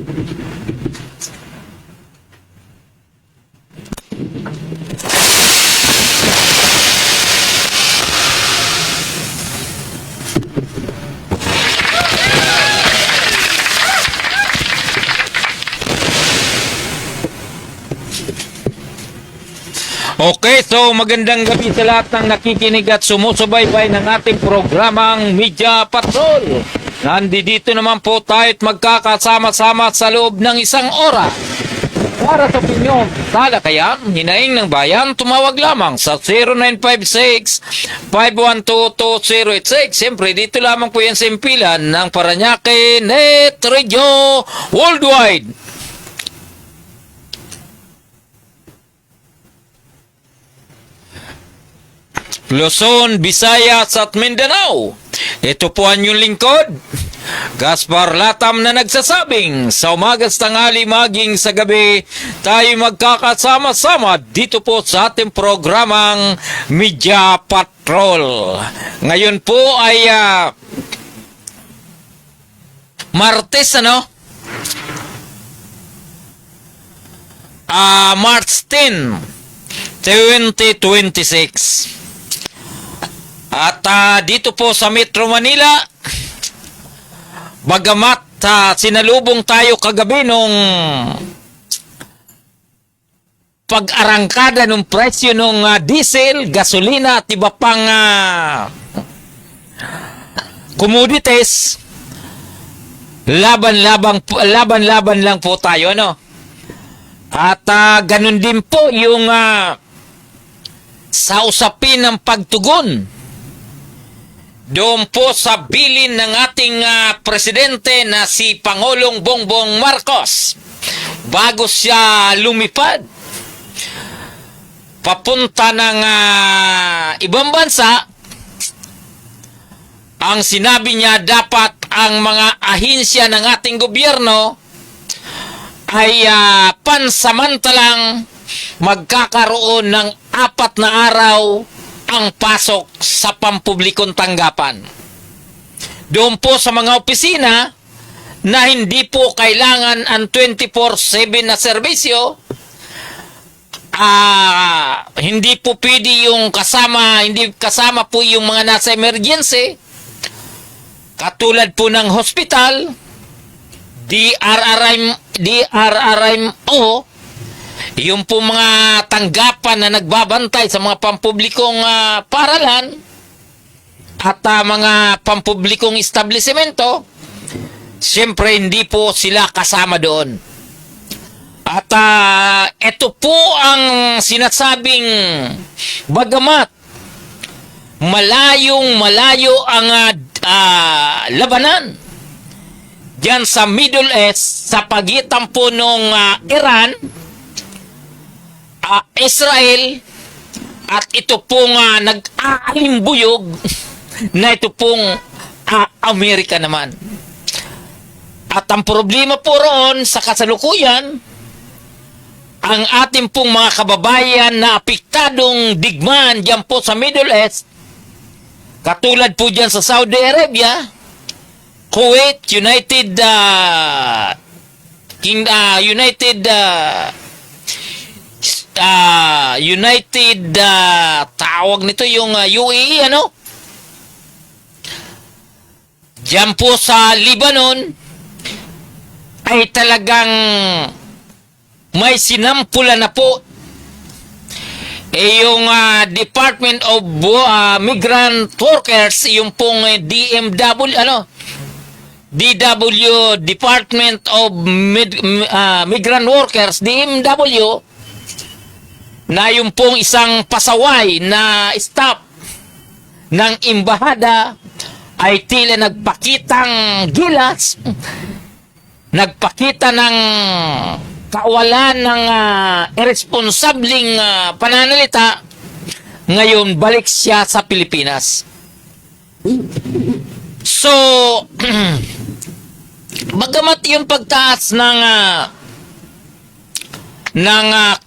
Okay, so magandang gabi sa lahat ng nakikinig at sumusubaybay ng ating programang Media Patrol. Nandito naman po tayo at magkakasama-sama sa loob ng isang oras. Para sa opinyon, talakayan, hinaing ng bayan, tumawag lamang sa 0956-512-2086. Siyempre, dito lamang po yan sa impilan ng Paranaque Net Radio Worldwide. Luzon, Visayas at Mindanao. Ito po ang inyong lingkod, Gaspar Latam, na nagsasabing sa umagas, tanghali, maging sa gabi, tayo magkakasama-sama dito po sa ating programang Media Patrol. Ngayon po ay Martes, March 10, 2026. At dito po sa Metro Manila, bagamat sinalubong tayo kagabi nung pag-arangkada ng presyo ng diesel, gasolina at iba pang commodities, laban-laban lang po tayo, At ganun din po yung sa usapin ng pagtugon doon po sa bilin ng ating presidente na si Pangulong Bongbong Marcos bago siya lumipad papunta ng ibang bansa. Ang sinabi niya, dapat ang mga ahensya ng ating gobyerno ay pansamantalang magkakaroon ng 4 na araw ang pasok sa pampublikong tanggapan. Doon po sa mga opisina na hindi po kailangan ang 24/7 na serbisyo, hindi po pwede yung hindi kasama po yung mga nasa emergency, katulad po ng hospital, DRRMO, yung po mga tanggapan na nagbabantay sa mga pampublikong paaralan at mga pampublikong establishmento, siyempre hindi po sila kasama doon. At ito po ang sinasabing, bagamat malayo ang labanan diyan sa Middle East sa pagitan po ng Iran, Israel, at ito pong nag-aalimbuyog na ito pong Amerika naman. At ang problema po roon sa kasalukuyan, ang ating pong mga kababayan na apektadong digmaan diyan po sa Middle East, katulad po diyan sa Saudi Arabia, Kuwait, tawag nito yung UAE, diyan po sa Lebanon ay talagang may sinampulan na po yung Department of Migrant Workers, yung pong DW, Department of Migrant Workers, DMW, na yung pong isang pasaway na staff ng embahada ay tila nagpakitang gilas, nagpakita ng kawalan ng irresponsabling pananalita. Ngayon, balik siya sa Pilipinas. So, bagamat yung pagtaas ng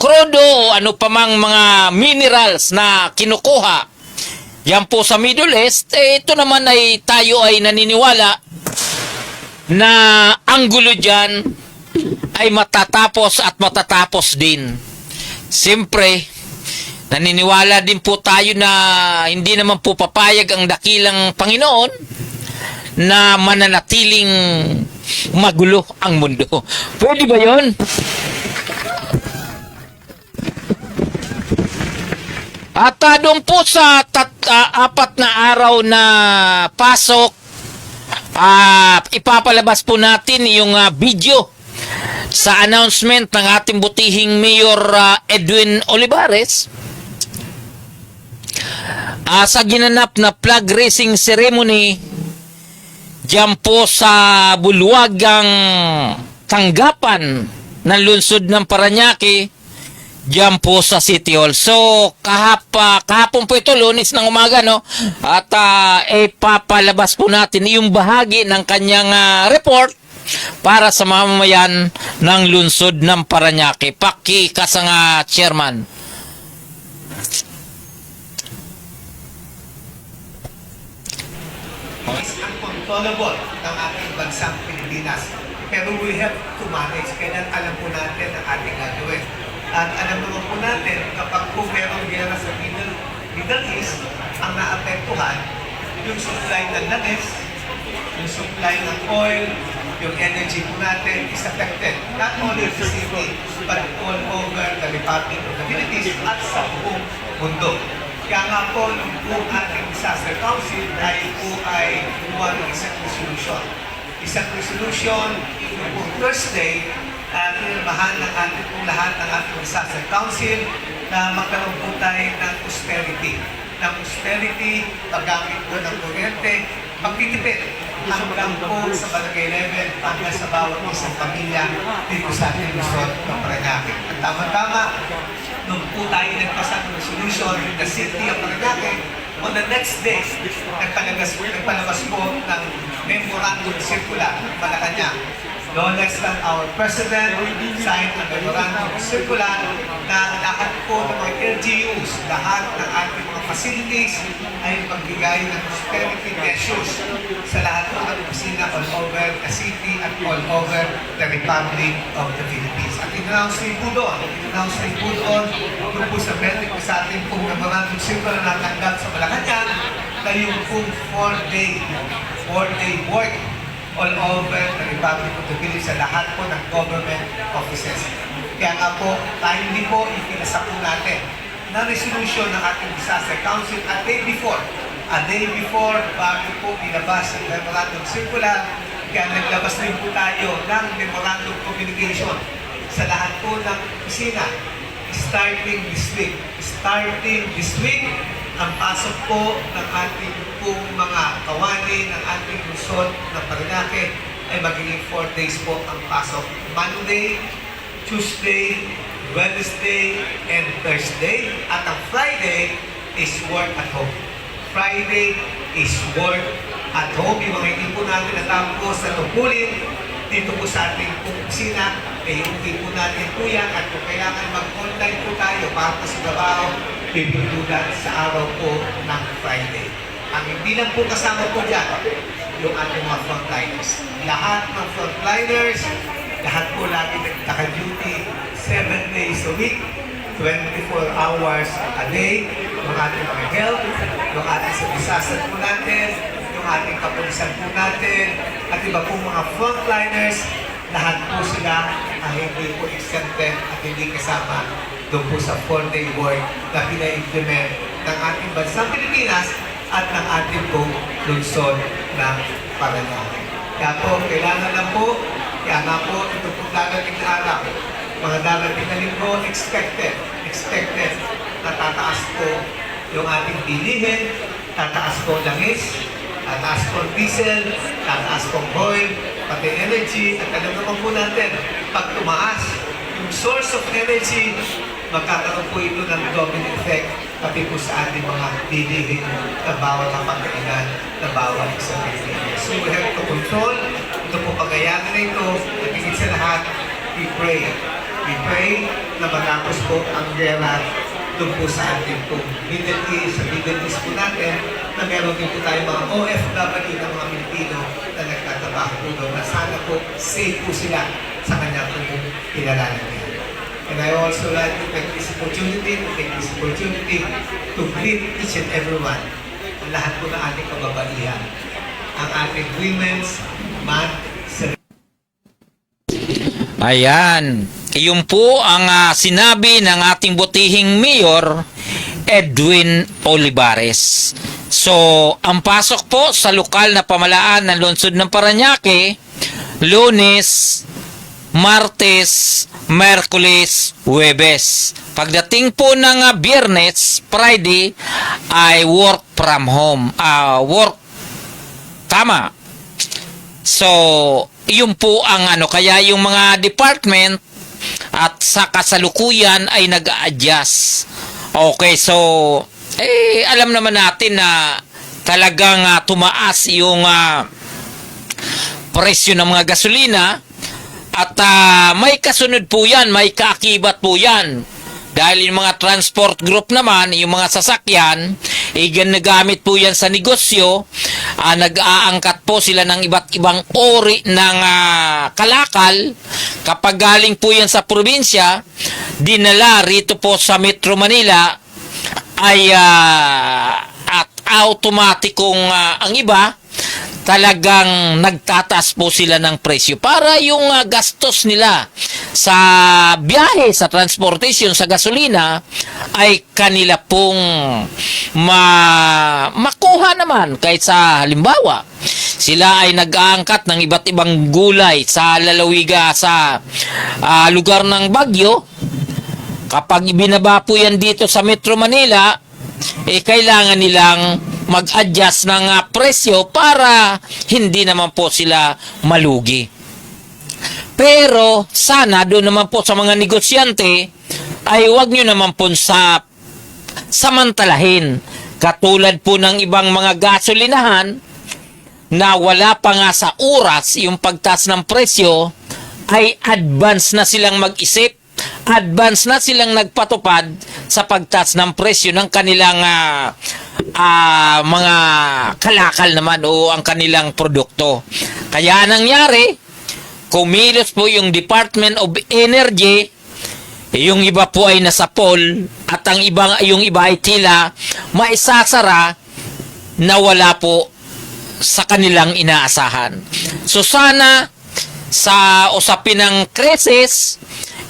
krudo o ano pa mang mga minerals na kinukuha yan po sa Middle East, ito naman ay tayo ay naniniwala na ang gulo dyan ay matatapos at matatapos din. Siyempre, naniniwala din po tayo na hindi naman po papayag ang dakilang Panginoon na mananatiling magulo ang mundo. Pwede ba yon? At doon po sa 4 na araw na pasok, ipapalabas po natin yung video sa announcement ng ating butihing Mayor Edwin Olivares sa ginanap na flag raising ceremony diyan po sa bulwagang tanggapan ng lungsod ng Parañaque diyan po sa City Hall. So, kahapon po ito, Lunes ng umaga, no? At ipapalabas po natin yung bahagi ng kanyang report para sa mamamayan ng lungsod ng Parañaque. Pakikasanga, Chairman. Is uncontrollable ng ating bansang Pilipinas. Pero we have to manage. Kailan alam po natin ang ating gagawin. At alam naman po natin, kapag po merong gera sa Middle East, ang naapektuhan, yung supply ng langis, yung supply ng oil, yung energy po natin is affected. Not only the city, but all over the Republic of the Philippines at sa buong mundo. Kaya nga po, nung po ating disaster council ay po ay gumawa ng isang resolution. Isang resolution, nung po Thursday, pinirmahan ng ating pong lahat ng ating disaster council na magkaroon po tayo ng austerity. Ng austerity, paggamit po ng kuryente, magtitipid hanggang po sa barangay level, hanggang sa bawat isang pamilya dito sa ating Luzon ng Parañaque. At tama-tama, nung po tayo nagpasa ng resolution in the city of Parañaque, on the next day, nagpalabas po ng memorandum circular ng Malacanang. No less than our President signed a memorandum circular na lahat po ng mga LGUs, lahat ng ating mga facilities ay magbigay ng austerity measures sa lahat po ng opisina all over the city at all over the Republic of the Philippines. At in-announce rin po doon, doon po sa ating pong memorandum circular na natanggap sa Malacanang na yung pong 4-day work all over the Republic of the Philippines sa lahat po ng government offices. Kaya nga po, timely po, ipinasa po natin na resolution ng ating disaster council a day before, bago po ilabas ang memorandum circular. Kaya naglabas rin po tayo ng memorandum communication sa lahat po ng opisina starting this week. Ang pasok po ng ating pong mga kawani ng ating Luzon ng Parañaque ay magiging 4 days po ang pasok. Monday, Tuesday, Wednesday, and Thursday. At ang Friday is work at home. Friday is work at home. Yung mga hindi po natin natapos na tungkulin dito po sa ating opisina, hindi po natin po yan at kung kailangan mag-online po tayo para sa trabaho, bibigdulan sa araw po ng Friday. Ang hindi lang po kasama po dyan, yung ating mga frontliners. Lahat ng frontliners, lahat po lagi nagtaka-duty 7 days a week, 24 hours a day, yung ating mga health, yung ating sa disaster po natin, yung ating kapulisan po natin, at iba pong mga frontliners, lahat po sila ay hindi po exempted at hindi kasama doon po sa 4-day work na pina-implement ng ating bansang Pilipinas at ng ating pong lungsod ng Parañaque. Kaya po, kailangan lang po, kaya nga po, ito po darating na araw, mga darating na linggo, expected na tataas po yung ating bilihin, tataas po langis, tataas po diesel, tataas po oil, pati energy, at alam naman po natin, pag tumaas yung source of energy, magkakaroon po ito ng domino effect pati po sa ating mga bilihin na bawat kapagkainan na bawat isang Pilipino. So we have to control ito po pagkayanan na ito at higit sa lahat, we pray. We pray na matapos po ang gera doon po sa ating po Middle East, sa Middle East po natin, na meron din po tayo mga OFW ng mga Pilipino na nagtatrabaho po doon, na sana po safe po sila sa kanyang po pinalalagyan. And I also like to take this opportunity to greet each and everyone, ang lahat po ng ating kababaihan, ang ating Women's Month celebration. Ayan. Iyon po ang sinabi ng ating butihing Mayor Edwin Olivares. So, ang pasok po sa lokal na pamalaan ng lungsod ng Parañaque, Lunes, Martes, Merkulis, Huwebes. Pagdating po ng Biyernes, Friday, ay work from home. Tama. So, yun po ang kaya yung mga department at sa kasalukuyan ay nag-a-adjust. Okay, so, alam naman natin na talagang tumaas yung presyo ng mga gasolina. At may kasunod po yan, may kaakibat po yan. Dahil yung mga transport group naman, yung mga sasakyan, nagamit po yan sa negosyo. Nag-aangkat po sila ng iba't ibang ori ng kalakal. Kapag galing po yan sa probinsya, dinala rito po sa Metro Manila, ay at automatikong ang iba, talagang nagtataas po sila ng presyo para yung gastos nila sa biyahe, sa transportation, sa gasolina ay kanila pong makuha naman. Kahit sa halimbawa, sila ay nag-aangkat ng iba't ibang gulay sa lalawiga sa lugar ng Baguio. Kapag ibinaba po yan dito sa Metro Manila, kailangan nilang mag-adjust ng presyo para hindi naman po sila malugi. Pero sana doon naman po sa mga negosyante ay huwag nyo naman po samantalahin. Katulad po ng ibang mga gasolinahan na wala pa nga sa oras yung pagtaas ng presyo, ay advance na silang mag-isip, advance na silang nagpatupad sa pagtaas ng presyo ng kanilang mga kalakal naman o ang kanilang produkto. Kaya nangyari, kumilos po yung Department of Energy, yung iba po ay nasa poll at yung iba ay tila maisasara na wala po sa kanilang inaasahan. So sana sa usapin ng krisis,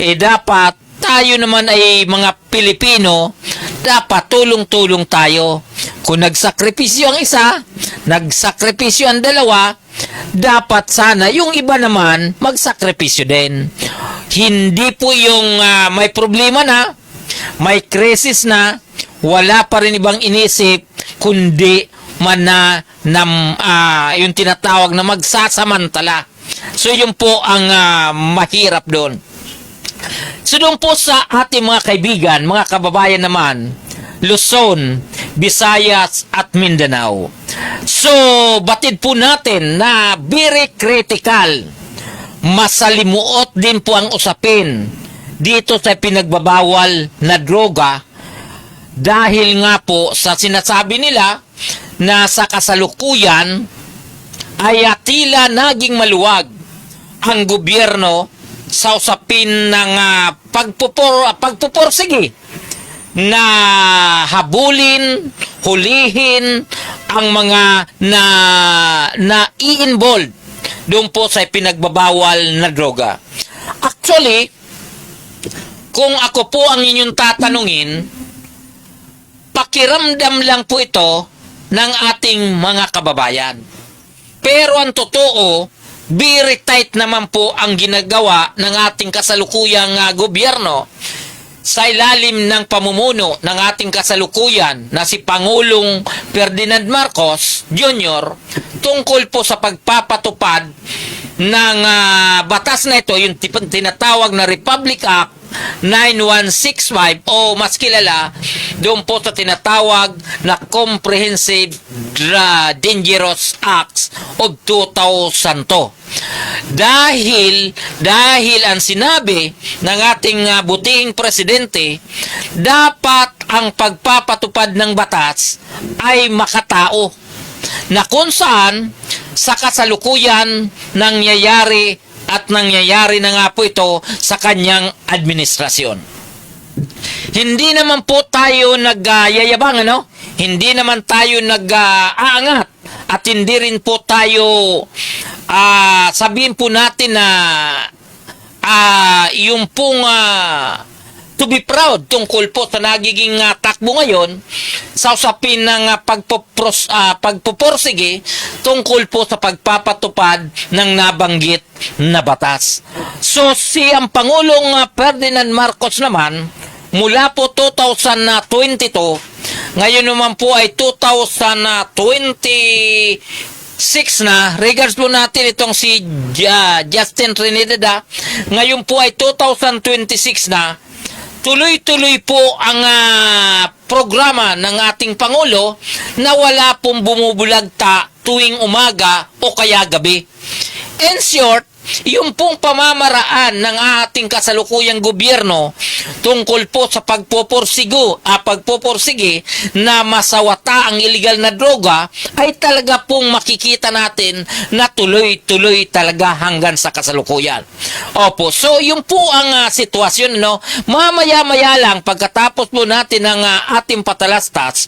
dapat tayo naman ay mga Pilipino, dapat tulong-tulong tayo. Kung nagsakripisyo ang isa, nagsakripisyo ang dalawa, dapat sana yung iba naman magsakripisyo din. Hindi po yung may problema na, may krisis na, wala pa rin ibang inisip, kundi yung tinatawag na magsasamantala. So yun po ang mahirap doon. So doon po sa ating mga kaibigan, mga kababayan naman, Luzon, Visayas at Mindanao. So batid po natin na very critical, masalimuot din po ang usapin dito sa pinagbabawal na droga, dahil nga po sa sinasabi nila na sa kasalukuyan ay tila naging maluwag ang gobyerno sa usapin ng pagpupursige na habulin, hulihin ang mga na i-involve doon po sa pinagbabawal na droga. Actually, kung ako po ang inyong tatanungin, pakiramdam lang po ito ng ating mga kababayan. Pero ang totoo, very tight naman po ang ginagawa ng ating kasalukuyang gobyerno sa ilalim ng pamumuno ng ating kasalukuyan na si Pangulong Ferdinand Marcos Jr. tungkol po sa pagpapatupad ng batas na ito, yung tinatawag na Republic Act 9165 o mas kilala doon po sa tinatawag na Comprehensive Dangerous Acts of 2002. Dahil ang sinabi ng ating butihing presidente, dapat ang pagpapatupad ng batas ay makatao, na kung saan sa kasalukuyan nangyayari at nangyayari na nga po ito sa kanyang administrasyon. Hindi naman po tayo nagyayabang, ano? Hindi naman tayo nag-aangat at hindi rin po tayo sabihin po natin na yung pong to be proud tungkol po sa nagiging takbo ngayon sa usapin ng pagpupursige tungkol po sa pagpapatupad ng nabanggit na batas. So si ang Pangulong Ferdinand Marcos naman, mula po 2022, ngayon naman po ay 2026 na, regards po natin itong si Justin Trinidad, ngayon po ay 2026 na, tuloy-tuloy po ang programa ng ating Pangulo na wala pong bumubulagta tuwing umaga o kaya gabi. In short, yung pong pamamaraan ng ating kasalukuyang gobyerno tungkol po sa pagpupursige na masawata ang iligal na droga ay talaga pong makikita natin na tuloy-tuloy talaga hanggang sa kasalukuyan. Opo, so yung po ang sitwasyon, no? Mamaya-maya lang pagkatapos po natin ng ating patalastas,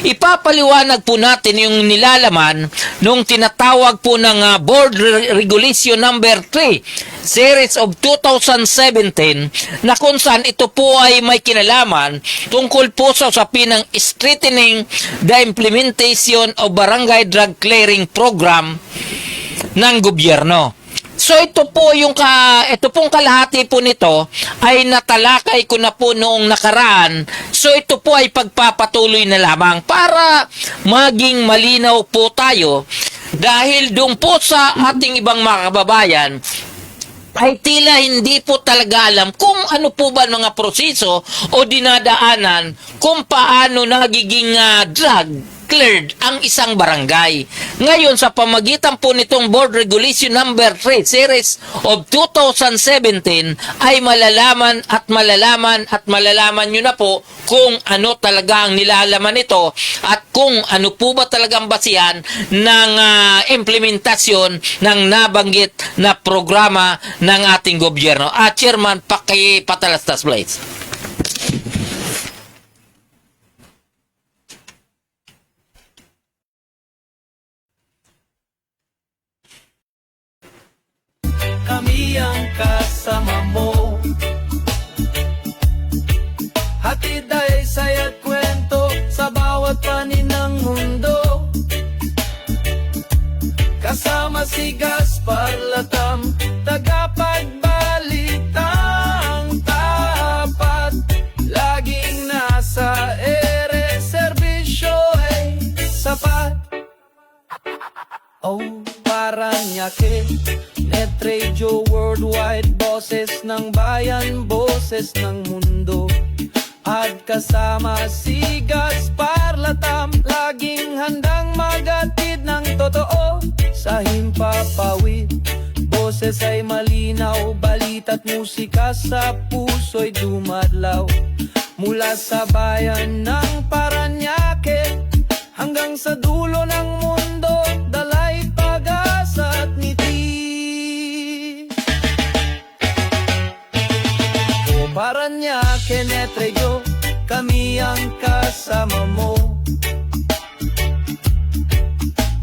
ipapaliwanag po natin yung nilalaman nung tinatawag po ng Board Regulation Number 3 Series of 2017 na kung saan ito po ay may kinalaman tungkol po sa usapin ng strengthening the implementation of Barangay Drug Clearing Program ng gobyerno. So ito pong kalahati po nito ay natalakay ko na po noong nakaraan. So ito po ay pagpapatuloy na lamang para maging malinaw po tayo, dahil doon po sa ating ibang mga kababayan ay tila hindi po talaga alam kung ano po ba mga proseso o dinadaanan kung paano nagiging drug cleared ang isang barangay. Ngayon, sa pamagitan po nitong Board Regulation Number 3 Series of 2017 ay malalaman nyo na po kung ano talaga ang nilalaman nito at kung ano po ba talagang basihan ng implementasyon ng nabanggit na programa ng ating gobyerno. Chairman, pakipatalastas please. Kami ang kasama mo, hatid ay saya't kwento sa bawat panin ng mundo. Kasama si Gaspar Latam, tagapagbalitang tapat, laging nasa ere, serbisyo ay sapat. Oh, Paranaque, Net Radio Worldwide, boses ng bayan, boses ng mundo. At kasama si Gaspar Latam, laging handang magatid ng totoo sa himpapawid. Boses ay malinaw, balita't musika sa puso'y dumadlaw. Mula sa bayan ng Paranaque hanggang sa dulo ng mundo, dalay pag-asa at ngiti. O Paranaque Net Radio, kami ang kasama mo.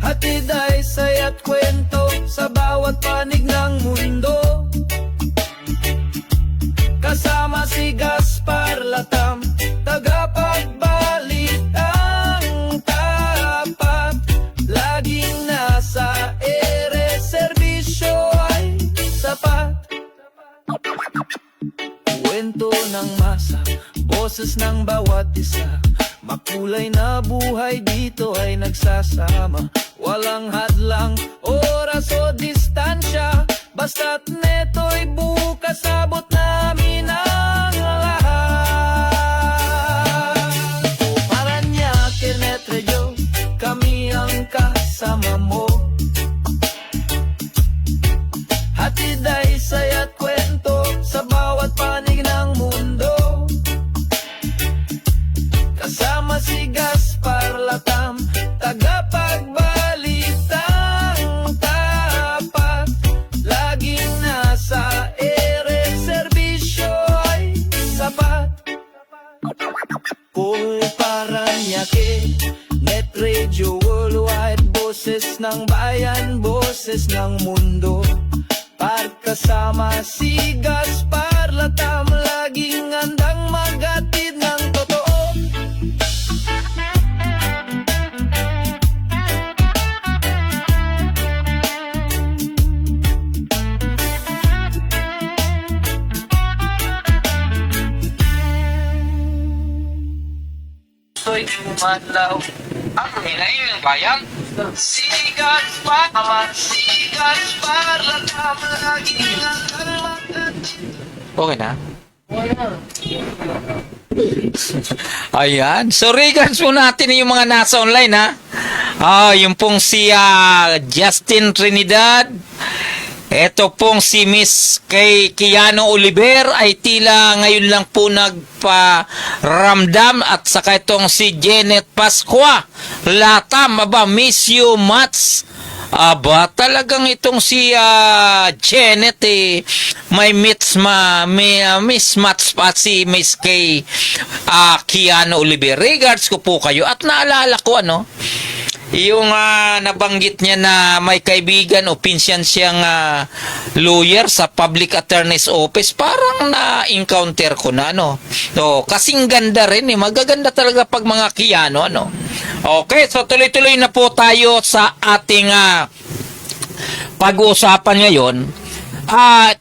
Hatid ay saya't kwento sa bawat panig ng mundo. Kasama si Gaspar Latam, tagapagbalitang tapat, laging nasa ere, serbisyo ay sapat. Kwento ng masa, boses ng bawat isa, makulay na buhay dito ay nagsasama. Walang hadlang, oras o distansya, basta't neto'y bukas, abot namin ang lahat. O Paranaque Net Radio, kami ang kasama mo. Hatid ay saya't kwento sa bawat panig ng mundo. Ako'y Paranaque, Net Radio Worldwide, boses ng bayan, boses ng mundo. Pagkasama si Gaspar Latam, laging handang maghatid ng totoo. Soy umalaw ang hinayin ng bayan. Sigat Latam, laging handang maghatid. Okay na? Ayan. So, regans po natin yung mga nasa online, ha? Yung pong si Justin Trinidad. Ito pong si Miss kay Kiano Oliver ay tila ngayon lang po nagparamdam, at saka itong si Janet Pascua Latam, aba, miss you much. Aba, talagang itong si Janet may mismatch pa si Miss kay Kiano Oliver. Regards ko po kayo, at naalala ko yung nabanggit niya na may kaibigan o pinsan siyang lawyer sa Public Attorney's Office. Parang na-encounter ko na, So, kasing ganda rin, magaganda talaga pag mga Kiano, Okay, so tuloy-tuloy na po tayo sa ating pag-uusapan ngayon.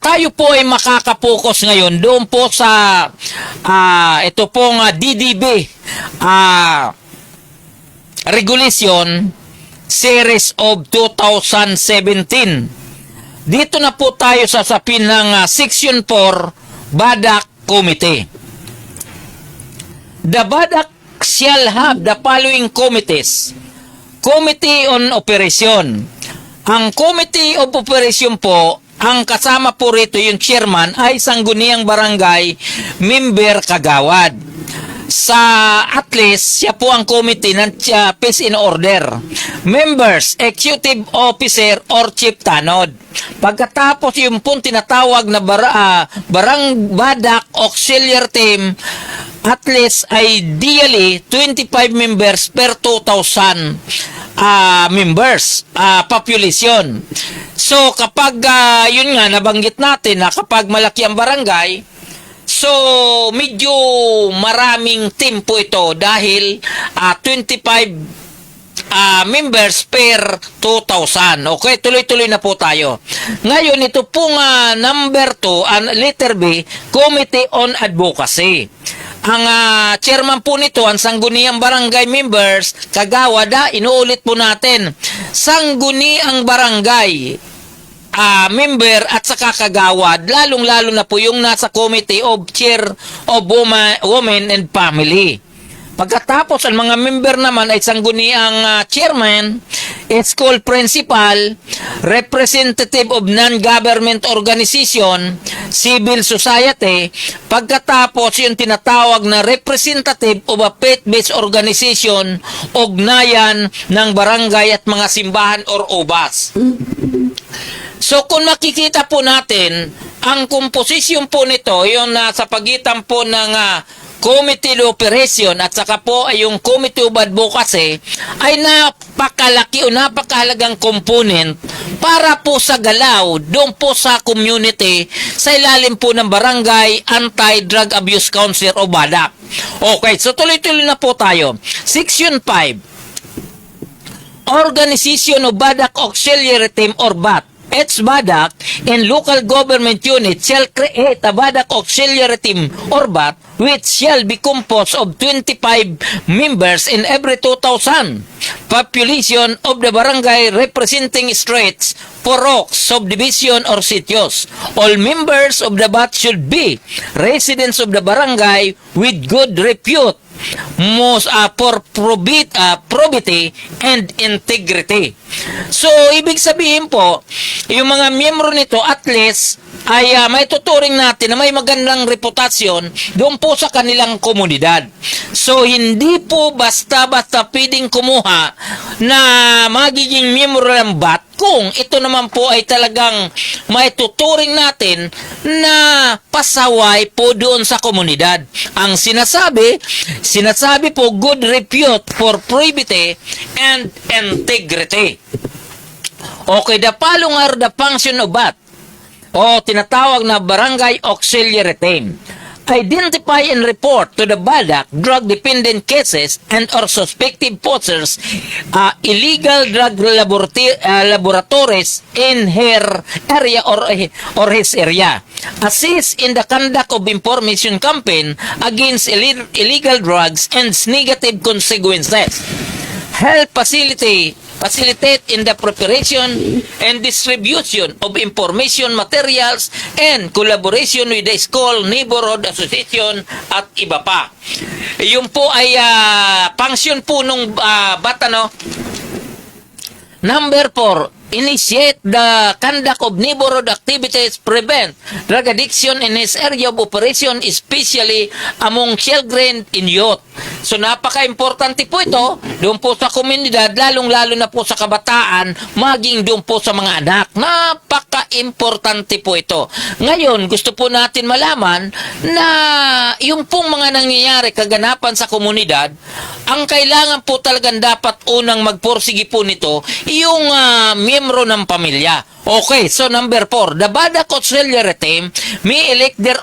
Tayo po ay makakapokus ngayon doon po sa ito pong DDB Regulation Series of 2017. Dito na po tayo sasapin ng Section 4 BADAC Committee. The BADAC shall have the following committees. Committee on Operation. Ang Committee of Operation po, ang kasama po rito yung chairman ay sangguniang barangay member kagawad. Sa at least, siya po ang committee ng peace in order. Members, executive officer or chief tanod. Pagkatapos yung pong tinatawag na barang BADAC auxiliary team, at least ideally 25 members per 2,000 members population. So kapag yun nga nabanggit natin na kapag malaki ang barangay, so medyo maraming team po ito dahil 25 members per 2,000. Okay, tuloy-tuloy na po tayo. Ngayon, ito pong number 2, letter B, Committee on Advocacy. Ang chairman po nito, ang sangguniang barangay members, kagawad, inuulit po natin, sangguniang barangay member at saka kagawad, lalong-lalo na po yung nasa Committee of Chair of Women and Family. Pagkatapos, ang mga member naman ay sangguniang chairman, school principal, representative of non-government organization, civil society. Pagkatapos, yung tinatawag na representative of a faith-based organization, ugnayan ng barangay at mga simbahan or obas. So kung makikita po natin, ang komposisyon po nito, yung nasa pagitan po ng Committee of Operation at saka po ay yung Committee of Advocacy, ay napakalaki o napakahalagang component para po sa galaw doon po sa community sa ilalim po ng Barangay Anti-Drug Abuse Council o BADAC. Okay, so tuloy-tuloy na po tayo. Section 5, Organization of BADAC Auxiliary Team or BAT. BADAC and local government unit shall create a BADAC auxiliary team or BAT which shall be composed of 25 members in every 2,000 population of the barangay representing streets, poroks, subdivision or sitios. All members of the BAT should be residents of the barangay with good repute, most for probity and integrity. So, ibig sabihin po, yung mga miyembro nito at least ay may tuturing natin na may magandang reputasyon doon po sa kanilang komunidad. So, hindi po basta-basta pwedeng kumuha na magiging miyembro ng BAT kung ito naman po ay talagang may tuturing natin na pasaway po doon sa komunidad. Ang sinasabi po good repute for probity and integrity. Okay, the following are the function of BAT o tinatawag na Barangay Auxiliary Team. Identify and report to the BADAC drug-dependent cases and or suspected possessors illegal drug laboratories in her area or his area. Assist in the conduct of information campaign against illegal drugs and its negative consequences. Help facilitate in the preparation and distribution of information materials and collaboration with the school, neighborhood association at iba pa. Yung po ay function po nung batano. Number 4, initiate the conduct of neighborhood activities, prevent drug addiction in his area of operation, especially among children and youth. So, napaka-importante po ito doon po sa komunidad, lalong-lalo na po sa kabataan, maging doon po sa mga anak. Napaka-importante po ito. Ngayon, gusto po natin malaman na yung pong mga nangyayari kaganapan sa komunidad, ang kailangan po talagang dapat unang magporsige po nito, yung miyembro ng pamilya. Okay, so number 4, the BADAC Auxiliary Team may elect their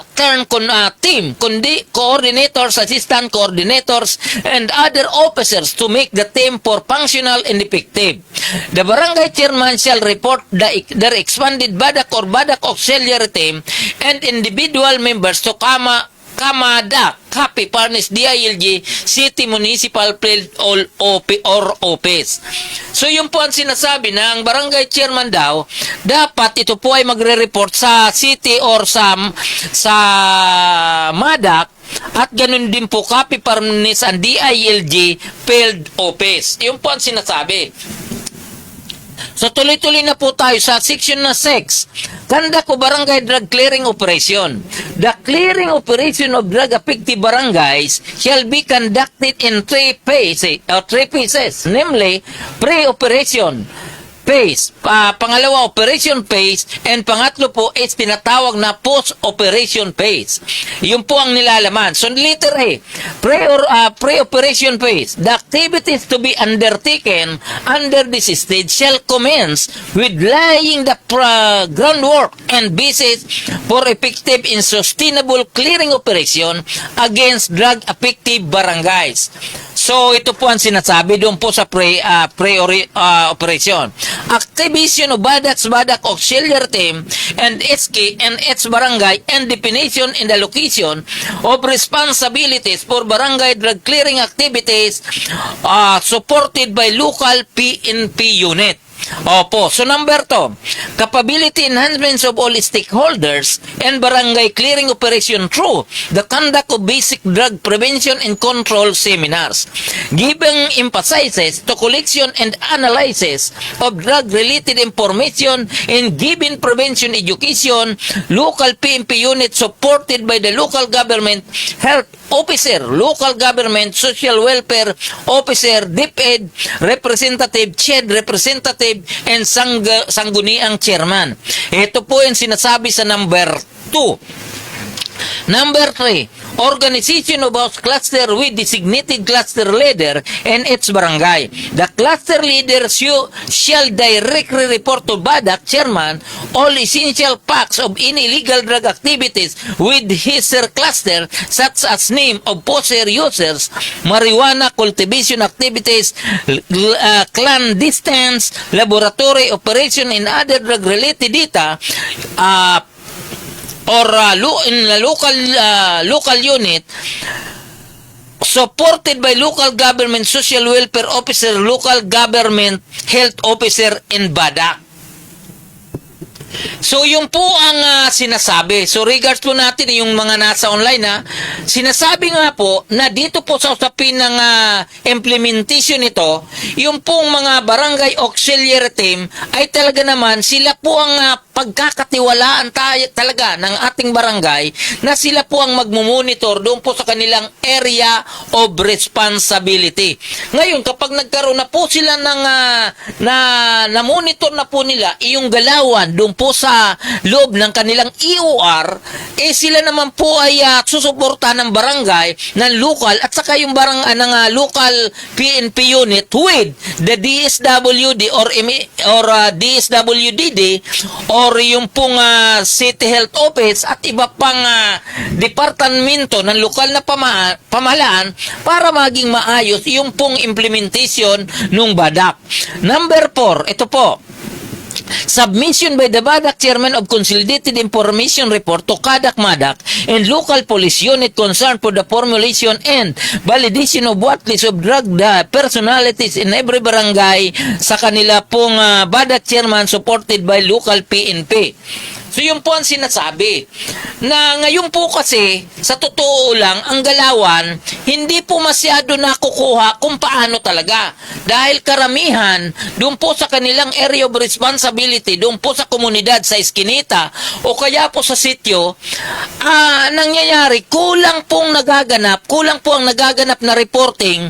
team, coordinators, assistant coordinators, and other officers to make the team for functional and effective. The barangay chairman shall report their expanded BADAC or BADAC Auxiliary Team and individual members to Kamada, Kapi, Parnes, DILG, City Municipal Field or Office. So, yun po ang sinasabi na ang barangay chairman daw, dapat ito po ay magre-report sa city or sa MADAC at ganun din po Kapi, Parnes, and DILG Field Office. Yun po ang sinasabi. So, tuloy-tuloy na po tayo sa section na 6. Conduct of Barangay Drug Clearing Operation. The clearing operation of drug-affected barangays shall be conducted in three phases, namely, pre-operation phase, pangalawa operation phase, and pangatlo po is tinatawag na post-operation phase. Yun po ang nilalaman. So, letter A, pre-operation phase. The activities to be undertaken under this stage shall commence with laying the groundwork and basis for effective and sustainable clearing operation against drug-affected barangays. So, ito po ang sinasabi doon po sa pre-operation. Activation of BADAC Auxiliary Team and its barangay and definition in the location of responsibilities for barangay drug clearing activities supported by local PNP unit. Opo. So, number 2, capability enhancements of all stakeholders and barangay clearing operation through the conduct of basic drug prevention and control seminars. Giving emphasizes to collection and analysis of drug-related information and giving prevention education, local PNP unit supported by the local government health officer, local government social welfare officer, DepEd representative, CHED representative, and sangguniang chairman. Ito po yung sinasabi sa number 2. Number 3, organization of house cluster with designated cluster leader and its barangay. The cluster leader shall directly report to BADAC chairman all essential facts of any illegal drug activities with his cluster, such as name of possessor users, marijuana cultivation activities, clandestine laboratory operation, and other drug-related data, or in the local unit supported by local government social welfare officer, local government health officer, and BADAC. So, yung po ang sinasabi. So, regards po natin yung mga nasa online sinasabi nga po na dito po sa usapin ng implementation nito, yung pong mga barangay auxiliary team ay talaga naman sila po ang pagkakatiwalaan tayo talaga ng ating barangay na sila po ang magmumonitor doon po sa kanilang area of responsibility. Ngayon, kapag nagkaroon na po sila ng na monitor na po nila yung galawan doon po sa loob ng kanilang EOR, sila naman po ay susuporta ng barangay, ng local at saka yung local PNP unit with the DSWD or DSWDD or yung pong City Health Office at iba pang departamento ng lokal na pamahalaan para maging maayos yung pong implementation ng BADAC. Number 4, ito po. Submission by the BADAC Chairman of Consolidated Information Report to CADAC-MADAC and local police unit concerned for the formulation and validation of whatlist of drug personalities in every barangay sa kanila pong BADAC Chairman supported by local PNP. So yun po ang sinasabi na ngayon po kasi sa totoo lang ang galawan hindi po masyado nakukuha kung paano talaga dahil karamihan doon po sa kanilang area of responsibility doon po sa komunidad sa iskinita o kaya po sa sityo nangyayari kulang po ang nagaganap na reporting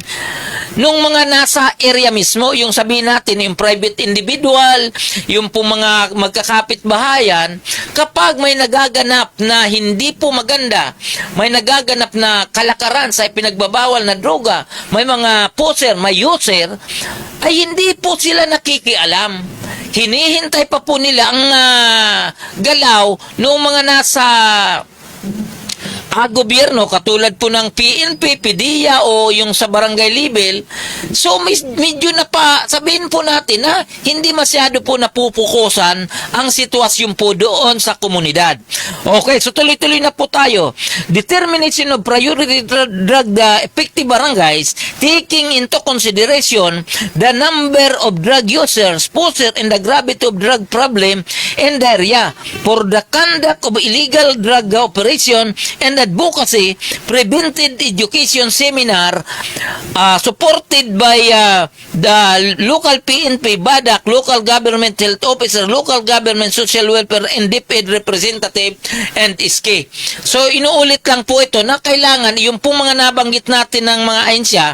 nung mga nasa area mismo, yung sabihin natin, yung private individual, yung po mga magkakapit-bahayan, kapag may nagaganap na hindi po maganda, may nagaganap na kalakaran sa ipinagbabawal na droga, may mga poser, may user, ay hindi po sila nakikialam. Hinihintay pa po nila ang galaw ng mga nasa gobyerno katulad po ng PNP, PDEA o yung sa barangay level. So medyo na pa sabihin po natin na hindi masyado po napupukusan ang sitwasyon po doon sa komunidad. Okay, so tuloy-tuloy na po tayo. Determination of priority drug effective barangays taking into consideration the number of drug users, possessors, and the gravity of drug problem in the area for the conduct of illegal drug operation and advocacy, preventive education seminar supported by the local PNP, BADAC, local government health officer, local government social welfare, and DepEd representative, and SK. So, inuulit lang po ito na kailangan, yung pong mga nabanggit natin ng mga ahensya,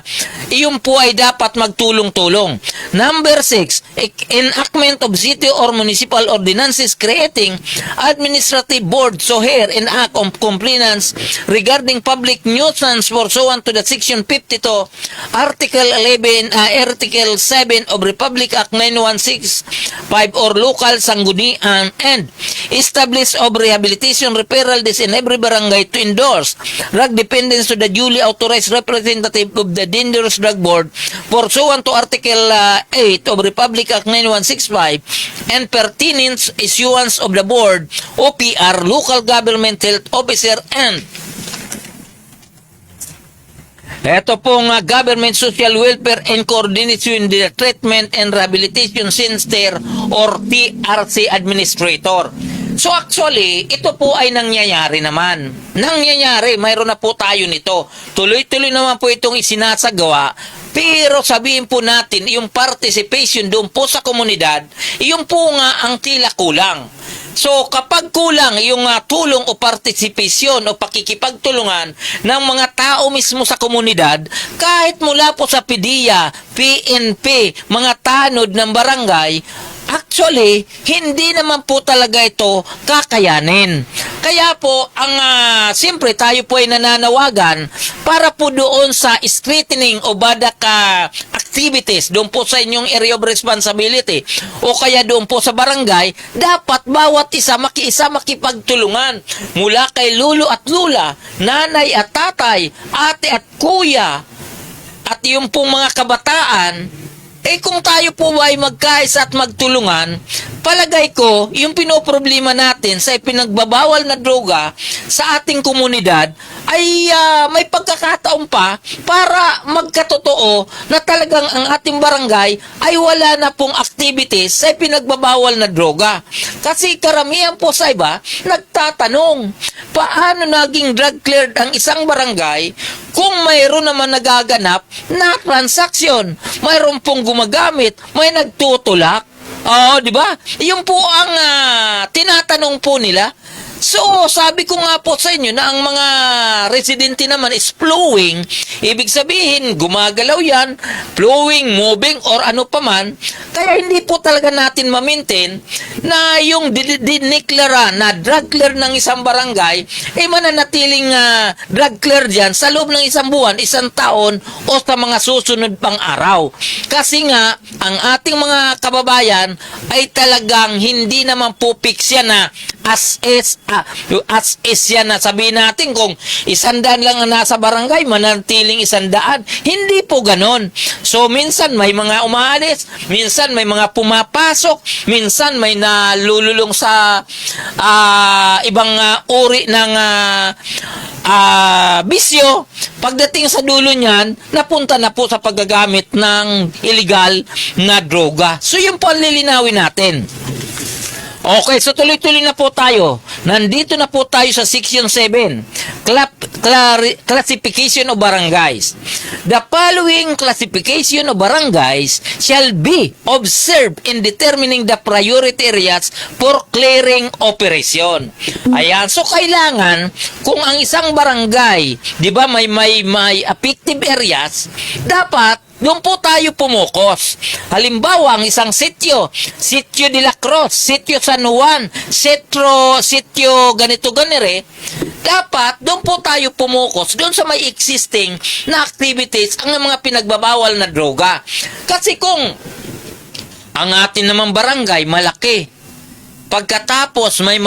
yung po ay dapat magtulong-tulong. Number 6, enactment of city or municipal ordinances creating administrative board so here in act of compliance regarding public nuisance pursuant to the section 52 article 7 of Republic Act 9165 or local sanggunian and establish of rehabilitation referral this in every barangay to endorse drug dependence to the duly authorized representative of the dangerous drug board pursuant to article 8 of Republic Act 9165 and pertinent issuance of the board OPR local government health officer and ito pong government social welfare and coordination in the treatment and rehabilitation center or TRC administrator. So actually, ito po ay nangyayari naman. Mayroon na po tayo nito. Tuloy-tuloy naman po itong isinasagawa. Pero sabihin po natin, yung participation doon po sa komunidad, yung po nga ang tila kulang. So kapag kulang yung tulong o partisipasyon o pakikipagtulungan ng mga tao mismo sa komunidad, kahit mula po sa PDEA, PNP, mga tanod ng barangay, actually, hindi naman po talaga ito kakayanin. Kaya po, siyempre tayo po ay nananawagan para po doon sa strengthening o BADAC activities doon po sa inyong area of responsibility o kaya doon po sa barangay, dapat bawat isa makipagtulungan mula kay lulo at lula, nanay at tatay, ate at kuya at yung pong mga kabataan. Kung tayo po ay magkaisa at magtulungan, palagay ko, yung pinoproblema natin sa ipinagbabawal na droga sa ating komunidad ay may pagkakataon pa para magkatotoo na talagang ang ating barangay ay wala na pong activities sa ipinagbabawal na droga. Kasi karamihan po sa iba, nagtatanong, paano naging drug cleared ang isang barangay kung mayroon naman nagaganap na transaksyon, mayroon pong gumagamit, may nagtutulak. Oo, di ba? Yun po ang tinatanong po nila. So, sabi ko nga po sa inyo na ang mga residente naman is flowing. Ibig sabihin, gumagalaw yan, flowing, moving, or ano pa man. Kaya hindi po talaga natin ma-maintain na yung diniklara na drug clear ng isang barangay, mananatiling drug clear dyan sa loob ng isang buwan, isang taon, o sa mga susunod pang araw. Kasi nga, ang ating mga kababayan ay talagang hindi naman po fix yan na as is yan na sabihin natin kung 100 lang ang nasa barangay, manatiling 100. Hindi po ganon. So, minsan may mga umaalis, minsan may mga pumapasok, minsan may nalululong sa ibang uri ng bisyo. Pagdating sa dulo niyan, napunta na po sa paggagamit ng illegal na droga. So, yun po ang lilinawin natin. Okay, so tuloy-tuloy na po tayo. Nandito na po tayo sa Section 7. Classification of barangays. The following classification of barangays shall be observed in determining the priority areas for clearing operation. Ayan, so kailangan kung ang isang barangay, 'di ba, may affected areas, dapat doon po tayo pumukos. Halimbawa, ang isang sitio de la Cruz, sitio San Juan, sitio ganito ganire, dapat doon po tayo pumukos, doon sa may existing na activities, ang mga pinagbabawal na droga. Kasi kung ang atin namang barangay malaki, pagkatapos may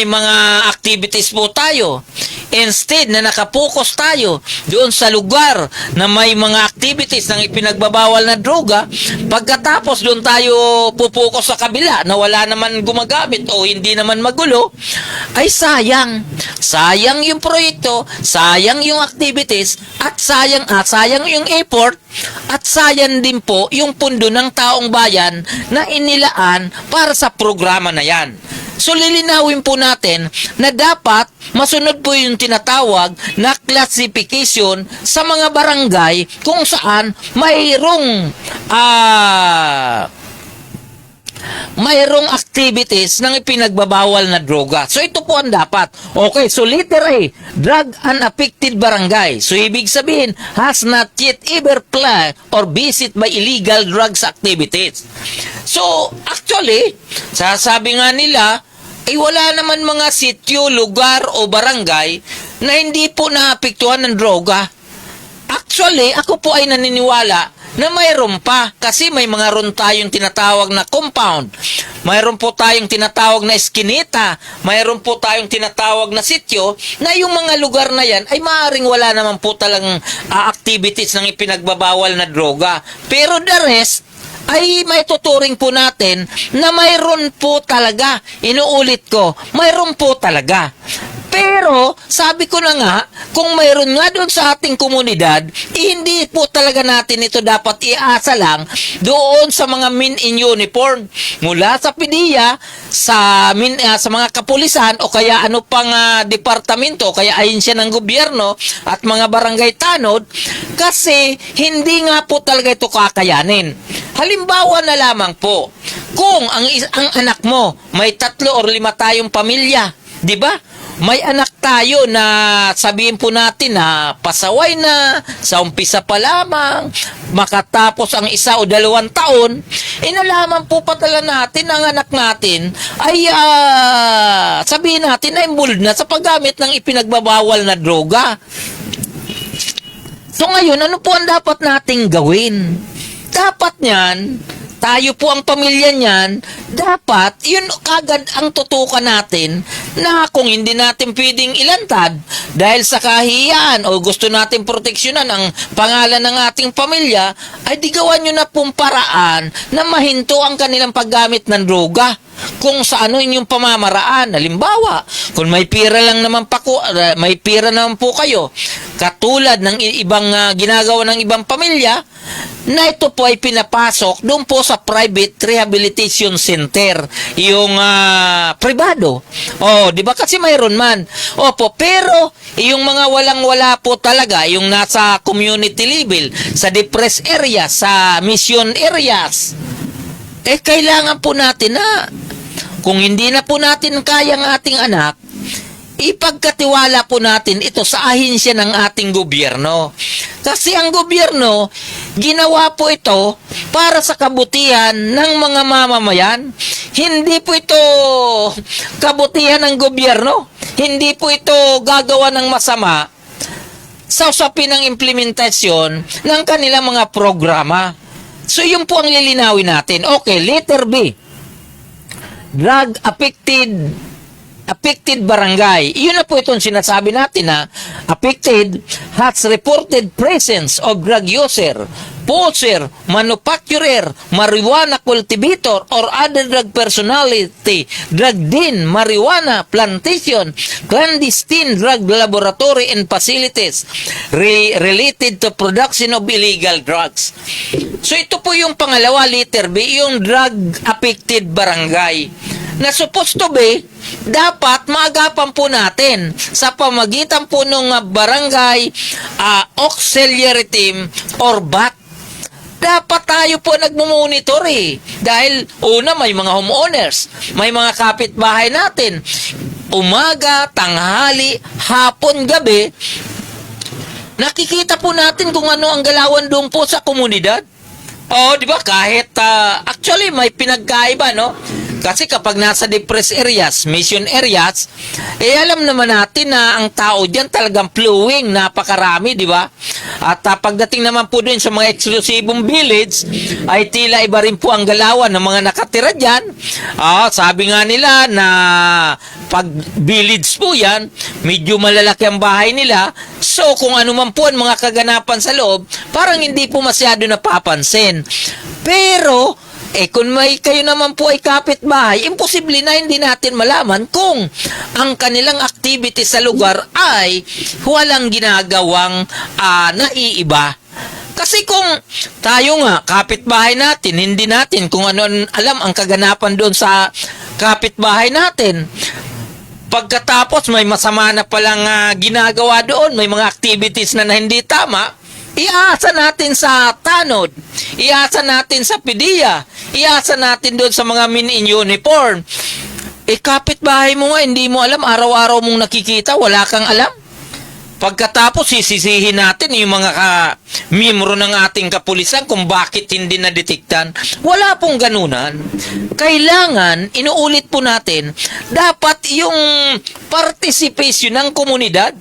mga activities po tayo, instead na nakapokus tayo doon sa lugar na may mga activities ng ipinagbabawal na droga, pagkatapos doon tayo pupokus sa kabila na wala naman gumagamit o hindi naman magulo, ay sayang. Sayang yung proyekto, sayang yung activities, at sayang yung effort, at sayang din po yung pundo ng taong bayan na inilaan para sa programa na yan. So, lilinawin po natin na dapat masunod po yung tinatawag na classification sa mga barangay kung saan mayroong activities ng ipinagbabawal na droga. So, ito po ang dapat. Okay, so letter A, drug unaffected barangay. So, ibig sabihin, has not yet ever played or visit by illegal drugs activities. So, actually, sasabi nga nila, wala naman mga sityo, lugar o barangay na hindi po naapektuhan ng droga. Actually, ako po ay naniniwala na mayroon pa kasi may mga ron tayong tinatawag na compound. Mayroon po tayong tinatawag na eskinita. Mayroon po tayong tinatawag na sityo na yung mga lugar na yan ay maaaring wala naman po talagang activities ng ipinagbabawal na droga. Pero the rest, ay may tuturing po natin na mayroon po talaga. Inuulit ko, mayroon po talaga. Pero, sabi ko na nga, kung mayroon nga doon sa ating komunidad, hindi po talaga natin ito dapat iasa lang doon sa mga men in uniform. Mula sa PDEA, sa mga kapulisan, o kaya ano pang departamento, o kaya ahensya ng gobyerno, at mga barangay tanod, kasi hindi nga po talaga ito kakayanin. Halimbawa na lamang po, kung ang anak mo, may 3 or 5 tayong pamilya, di ba? May anak tayo na sabihin po natin na pasaway na, sa umpisa pa lamang, makatapos ang 1 o 2 taon, inalaman po patala natin ang anak natin ay sabihin natin na involved na sa paggamit ng ipinagbabawal na droga. So ngayon, ano po ang dapat nating gawin? Dapat niyan, tayo po ang pamilya niyan, dapat yun kagad ang tutukan natin na kung hindi natin pwedeng ilantad dahil sa kahiyaan o gusto natin proteksyonan ang pangalan ng ating pamilya, ay di gawan nyo na pong paraan na mahinto ang kanilang paggamit ng droga. Kung sa ano inyong pamamaraan. Halimbawa, kung may pira lang naman may pira naman po kayo, katulad ng ibang ginagawa ng ibang pamilya, na ito po ay pinapasok doon po sa private rehabilitation center, yung privado. Di ba kasi mayroon man. Opo, pero yung mga walang-wala po talaga, yung nasa community level, sa depressed area, sa mission areas, kailangan po natin na kung hindi na po natin kaya ang ating anak, ipagkatiwala po natin ito sa ahensya ng ating gobyerno. Kasi ang gobyerno, ginawa po ito para sa kabutihan ng mga mamamayan. Hindi po ito kabutihan ng gobyerno. Hindi po ito gagawa ng masama sa usapin ng implementasyon ng kanilang mga programa. So, yun po ang lilinawin natin. Okay, letter B. Drug affected barangay. Iyon na po itong sinasabi natin na affected has reported presence of drug user, poser, manufacturer, marijuana cultivator, or other drug personality, drug den, marijuana plantation, clandestine drug laboratory and facilities related to production of illegal drugs. So ito po yung pangalawa, letter B, yung drug affected barangay na supposed to be, dapat maagapan po natin sa pamagitan po ng barangay auxiliary team or BAT. Dapat tayo po nagmumonitor dahil una may mga homeowners, may mga kapitbahay natin, umaga, tanghali, hapon, gabi, nakikita po natin kung ano ang galawan doon po sa komunidad. Di ba? Kahit actually may pinagkaiba, no? Kasi kapag nasa depressed areas, mission areas, alam naman natin na ang tao diyan talagang flowing, napakarami, di ba? At pagdating naman po din sa mga eksklusibong village, ay tila iba rin po ang galawan ng mga nakatira diyan. Sabi nga nila na pag village po yan, medyo malalaki ang bahay nila. So kung ano man po ang mga kaganapan sa loob, parang hindi po masyado napapansin. Pero kung may kayo naman po ay kapitbahay, imposible na hindi natin malaman kung ang kanilang activity sa lugar ay walang ginagawang naiiba. Kasi kung tayo nga, kapitbahay natin, hindi natin kung ano alam ang kaganapan doon sa kapitbahay natin. Pagkatapos may masama na palang ginagawa doon, may mga activities na hindi tama, iasa natin sa tanod, iasa natin sa PDEA, iasa natin doon sa mga min-in-uniform. Kapitbahay mo nga, hindi mo alam, araw-araw mong nakikita, wala kang alam. Pagkatapos, sisisihin natin yung mga miyembro ng ating kapulisan kung bakit hindi nadetektan. Wala pong ganunan. Kailangan, inuulit po natin, dapat yung participation ng komunidad,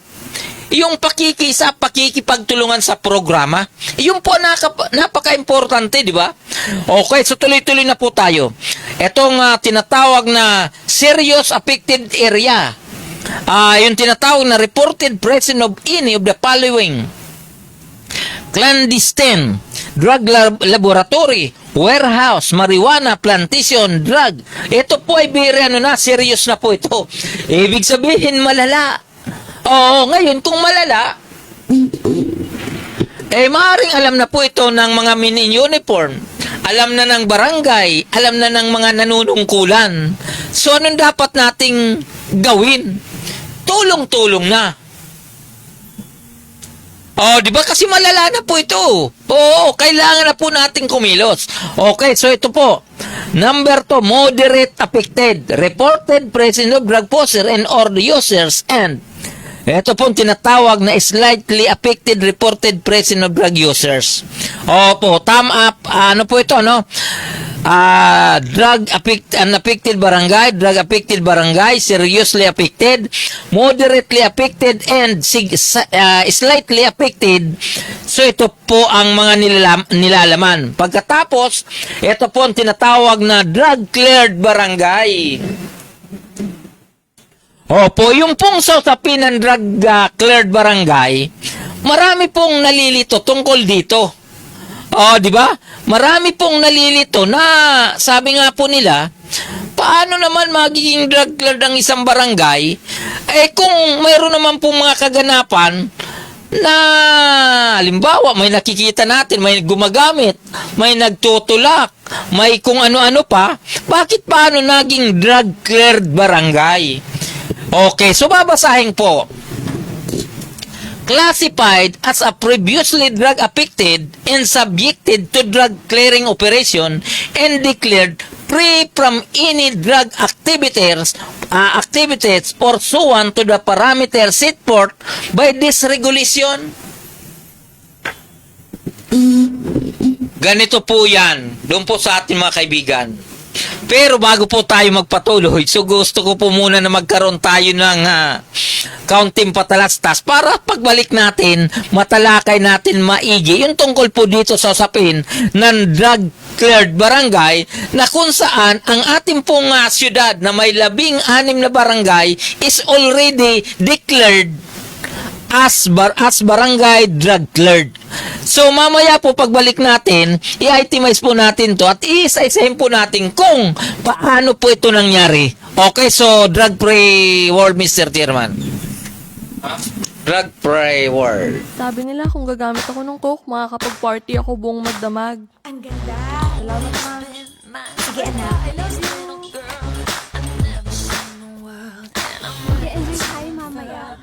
yung pakikipagtulungan sa programa, yung po napaka-importante, di ba? Okay, so tuloy-tuloy na po tayo. Itong tinatawag na serious affected area, yung tinatawag na reported presence of any of the following: clandestine drug laboratory, warehouse, marijuana, plantation, drug. Ito po ay serious na po ito. Ibig sabihin, malala. Ngayon, kung malala, maaaring alam na po ito ng mga min-in-uniform. Alam na ng barangay, alam na ng mga nanunungkulan. So, anong dapat nating gawin? Tulong-tulong na. Di ba? Kasi malala na po ito. Kailangan na po nating kumilos. Okay, so ito po. Number 2, moderate affected. Reported presence of drug poser and or users and ito pong tinatawag na slightly affected reported presence of drug users. Tama. Ano po ito, no? Unaffected barangay, drug affected barangay, seriously affected, moderately affected, and slightly affected. So ito po ang mga nilalaman. Pagkatapos, ito po ang tinatawag na drug cleared barangay. Yung pong sa usapin ng drug cleared barangay, marami pong nalilito tungkol dito. Di ba? Marami pong nalilito na sabi nga po nila, paano naman magiging drug cleared ang isang barangay? Kung mayroon naman pong mga kaganapan na halimbawa may nakikita natin, may gumagamit, may nagtutulak, may kung ano-ano pa, bakit paano naging drug cleared barangay? Okay, so babasahin po. classified as a previously drug affected and subjected to drug clearing operation and declared free from any drug activities pursuant to the parameters set forth by this regulation. Ganito po yan. Doon po sa ating mga kaibigan. Pero bago po tayo magpatuloy, so gusto ko po muna na magkaroon tayo ng kaunting patalastas para pagbalik natin, matalakay natin maigi yung tungkol po dito sa usapin ng drug cleared barangay na kung saan ang ating pong syudad na may 16 na barangay is already declared as barangay drug cleared. So mamaya po pagbalik natin, i-itemize po natin to at isa-isahin po natin kung paano po ito nangyari. Okay, so drug free world, Mr. Chairman. Drug free world. Sabi nila kung gagamit ako ng coke, makakapag-party ako buong magdamag. Ang ganda. Salamat, ma. Sige, anak. Mag-enjoy tayo mamaya.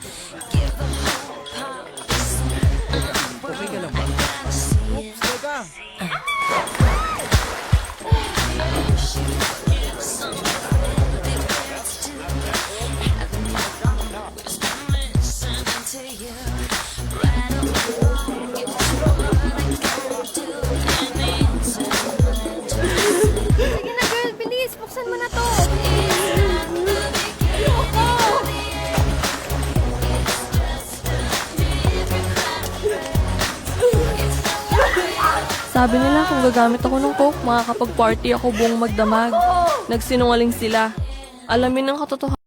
Sige na, girl. Bilis. Buksan mo na to. Ayoko. Sabi nila kung gagamit ako ng coke, makakapag-party ako buong magdamag. Nagsinungaling sila. Alamin ng katotohanan.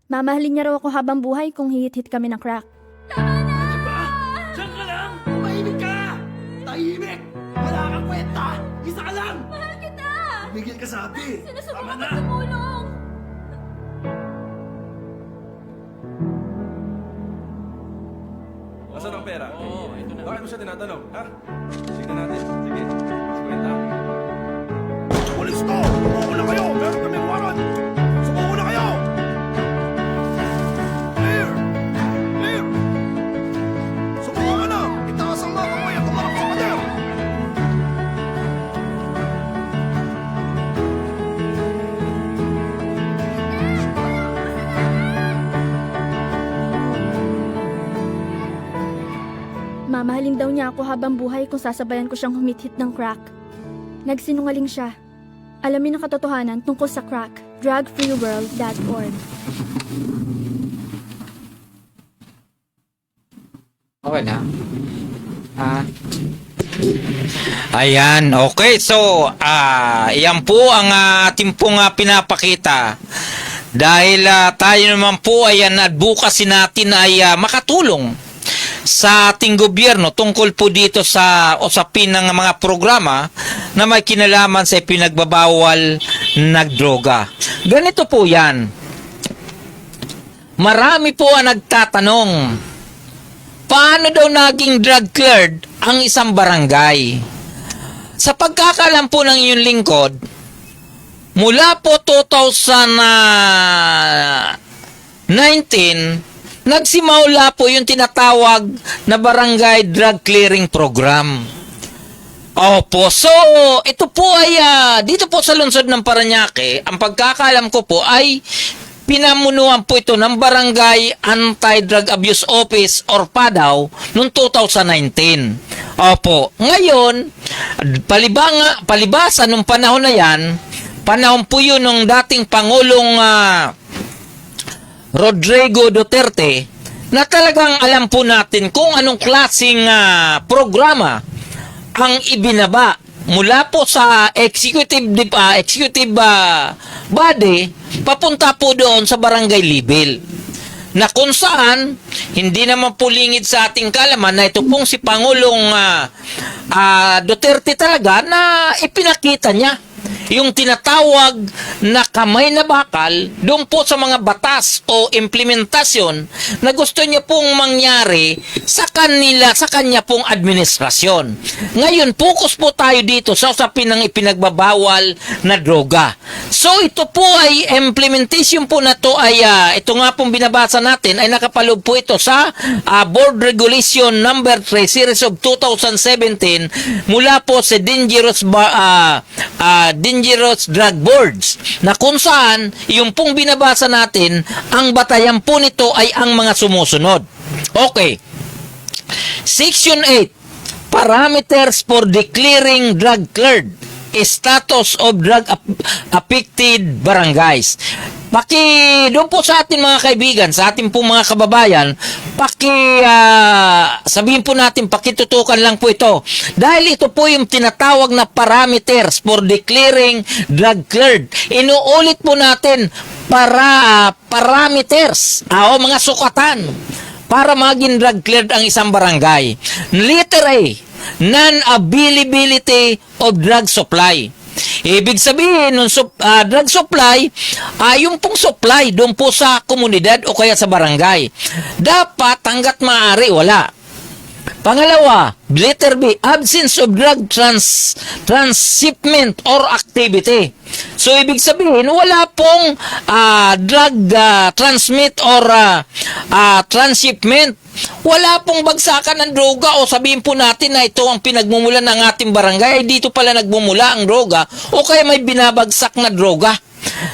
Mamahalin niya raw ako habang buhay kung hihit-hit kami ng crack. Diyan ka lang! Tumahimik ka! Tahimik! Wala kang kwenta! Isa ka lang! Mahal kita! Tumigil ka sabi! Tama na! tumulong. Nasaan ang pera? Oo, ito na. Bakit mo siya tinatanong? Ha? Tignan natin. Sige. Sikwenta. Pulis to! Sumuko na kayo! Meron kami warrant! Sumuko na kayo! Clear! Clear! Sumuko ka na! Itaas ang mga kamay at tumarap sa pader! Mamahalin daw niya ako habang buhay kung sasabayan ko siyang humit-hit ng crack. Nagsinungaling siya. Alamin ang katotohanan tungkol sa crack. drugfreeworld.org. Okay na. Ayan, okay. So, yan po ang ating pong pinapakita. Dahil tayo naman po ay advocacy natin ay makatulong sa ating gobyerno tungkol po dito sa usapin ng mga programa na may kinalaman sa pinagbabawal ng droga. Ganito po yan. Marami po ang nagtatanong, paano daw naging drug cleared ang isang barangay? Sa pagkakalam po ng inyong lingkod, mula po 2019, nagsimula po yung tinatawag na Barangay Drug Clearing Program. Opo, so ito po ay dito po sa lungsod ng Parañaque, ang pagkakalam ko po ay pinamunuan po ito ng Barangay Anti-Drug Abuse Office or PADAW noong 2019. Opo, ngayon, palibasa nung panahon na yan, panahon po yun ng dating Pangulong Rodrigo Duterte, na talagang alam po natin kung anong klaseng programa ang ibinaba mula po sa executive body papunta po doon sa barangay level, na kung saan hindi naman po lingid sa ating kalaman na ito pong si Pangulong Duterte talaga na ipinakita niya yung tinatawag na kamay na bakal doon po sa mga batas o implementasyon na gusto niya pong mangyari sa kanya pong administrasyon. Ngayon, focus po tayo dito sa usapin ng ipinagbabawal na droga. So, ito po ay implementation po na to ay, ito nga pong binabasa natin ay nakapaloob po ito sa Board Regulation number 3 Series of 2017 mula po sa Dangerous Drug Boards na kung saan yung pong binabasa natin ang batayan po nito ay ang mga sumusunod. Okay. Section 8 Parameters for declaring drug cleared status of drug affected barangays. Doon po sa atin mga kaibigan, sa ating po mga kababayan, sabihin po natin, pakitutukan lang po ito. Dahil ito po yung tinatawag na parameters for declaring drug cleared. Inuulit po natin parameters, o mga sukatan para maging drug cleared ang isang barangay. Letter A, non-availability of drug supply. Ibig sabihin, ng drug supply, yung pong supply doon po sa komunidad o kaya sa barangay. Dapat hanggat maaari, wala. Pangalawa, letter B, absence of drug transshipment or activity. So, ibig sabihin, wala pong drug transmit or transshipment. Wala pong bagsakan ng droga o sabihin po natin na ito ang pinagmumulan ng ating barangay. Ay, dito pala nagmumula ang droga o kaya may binabagsak na droga.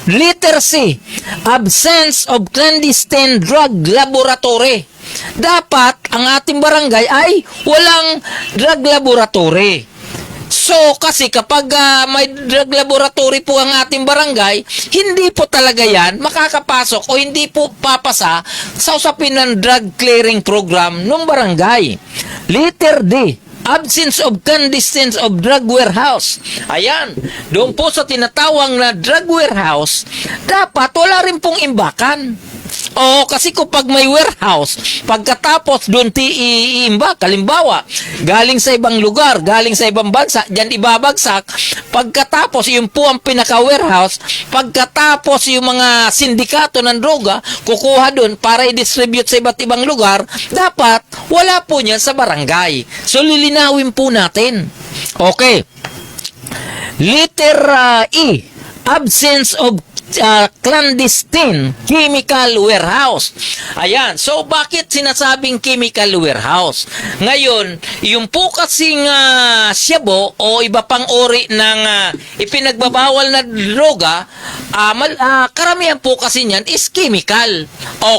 Letter C, absence of clandestine drug laboratory. Dapat ang ating barangay ay walang drug laboratory. So, kasi kapag may drug laboratory po ang ating barangay, hindi po talaga yan makakapasok o hindi po papasa sa usapin ng drug clearing program ng barangay. Letter D, absence of conditions of drug warehouse. Ayan, doon po sa tinatawag na drug warehouse, dapat wala rin pong imbakan. O kasi kapag may warehouse, pagkatapos doon iimbak, halimbawa, galing sa ibang lugar, galing sa ibang bansa, dyan ibabagsak, pagkatapos yung po ang pinaka-warehouse, pagkatapos yung mga sindikato ng droga, kukuha doon para i-distribute sa iba't ibang lugar, dapat wala po niyan sa barangay. So lilinawin po natin. Okay. Letter E, absence of clandestine chemical warehouse. Ayan. So, bakit sinasabing chemical warehouse? Ngayon, yung po kasing shabu o iba pang uri ng ipinagbabawal na droga, karamihan po kasi niyan is chemical.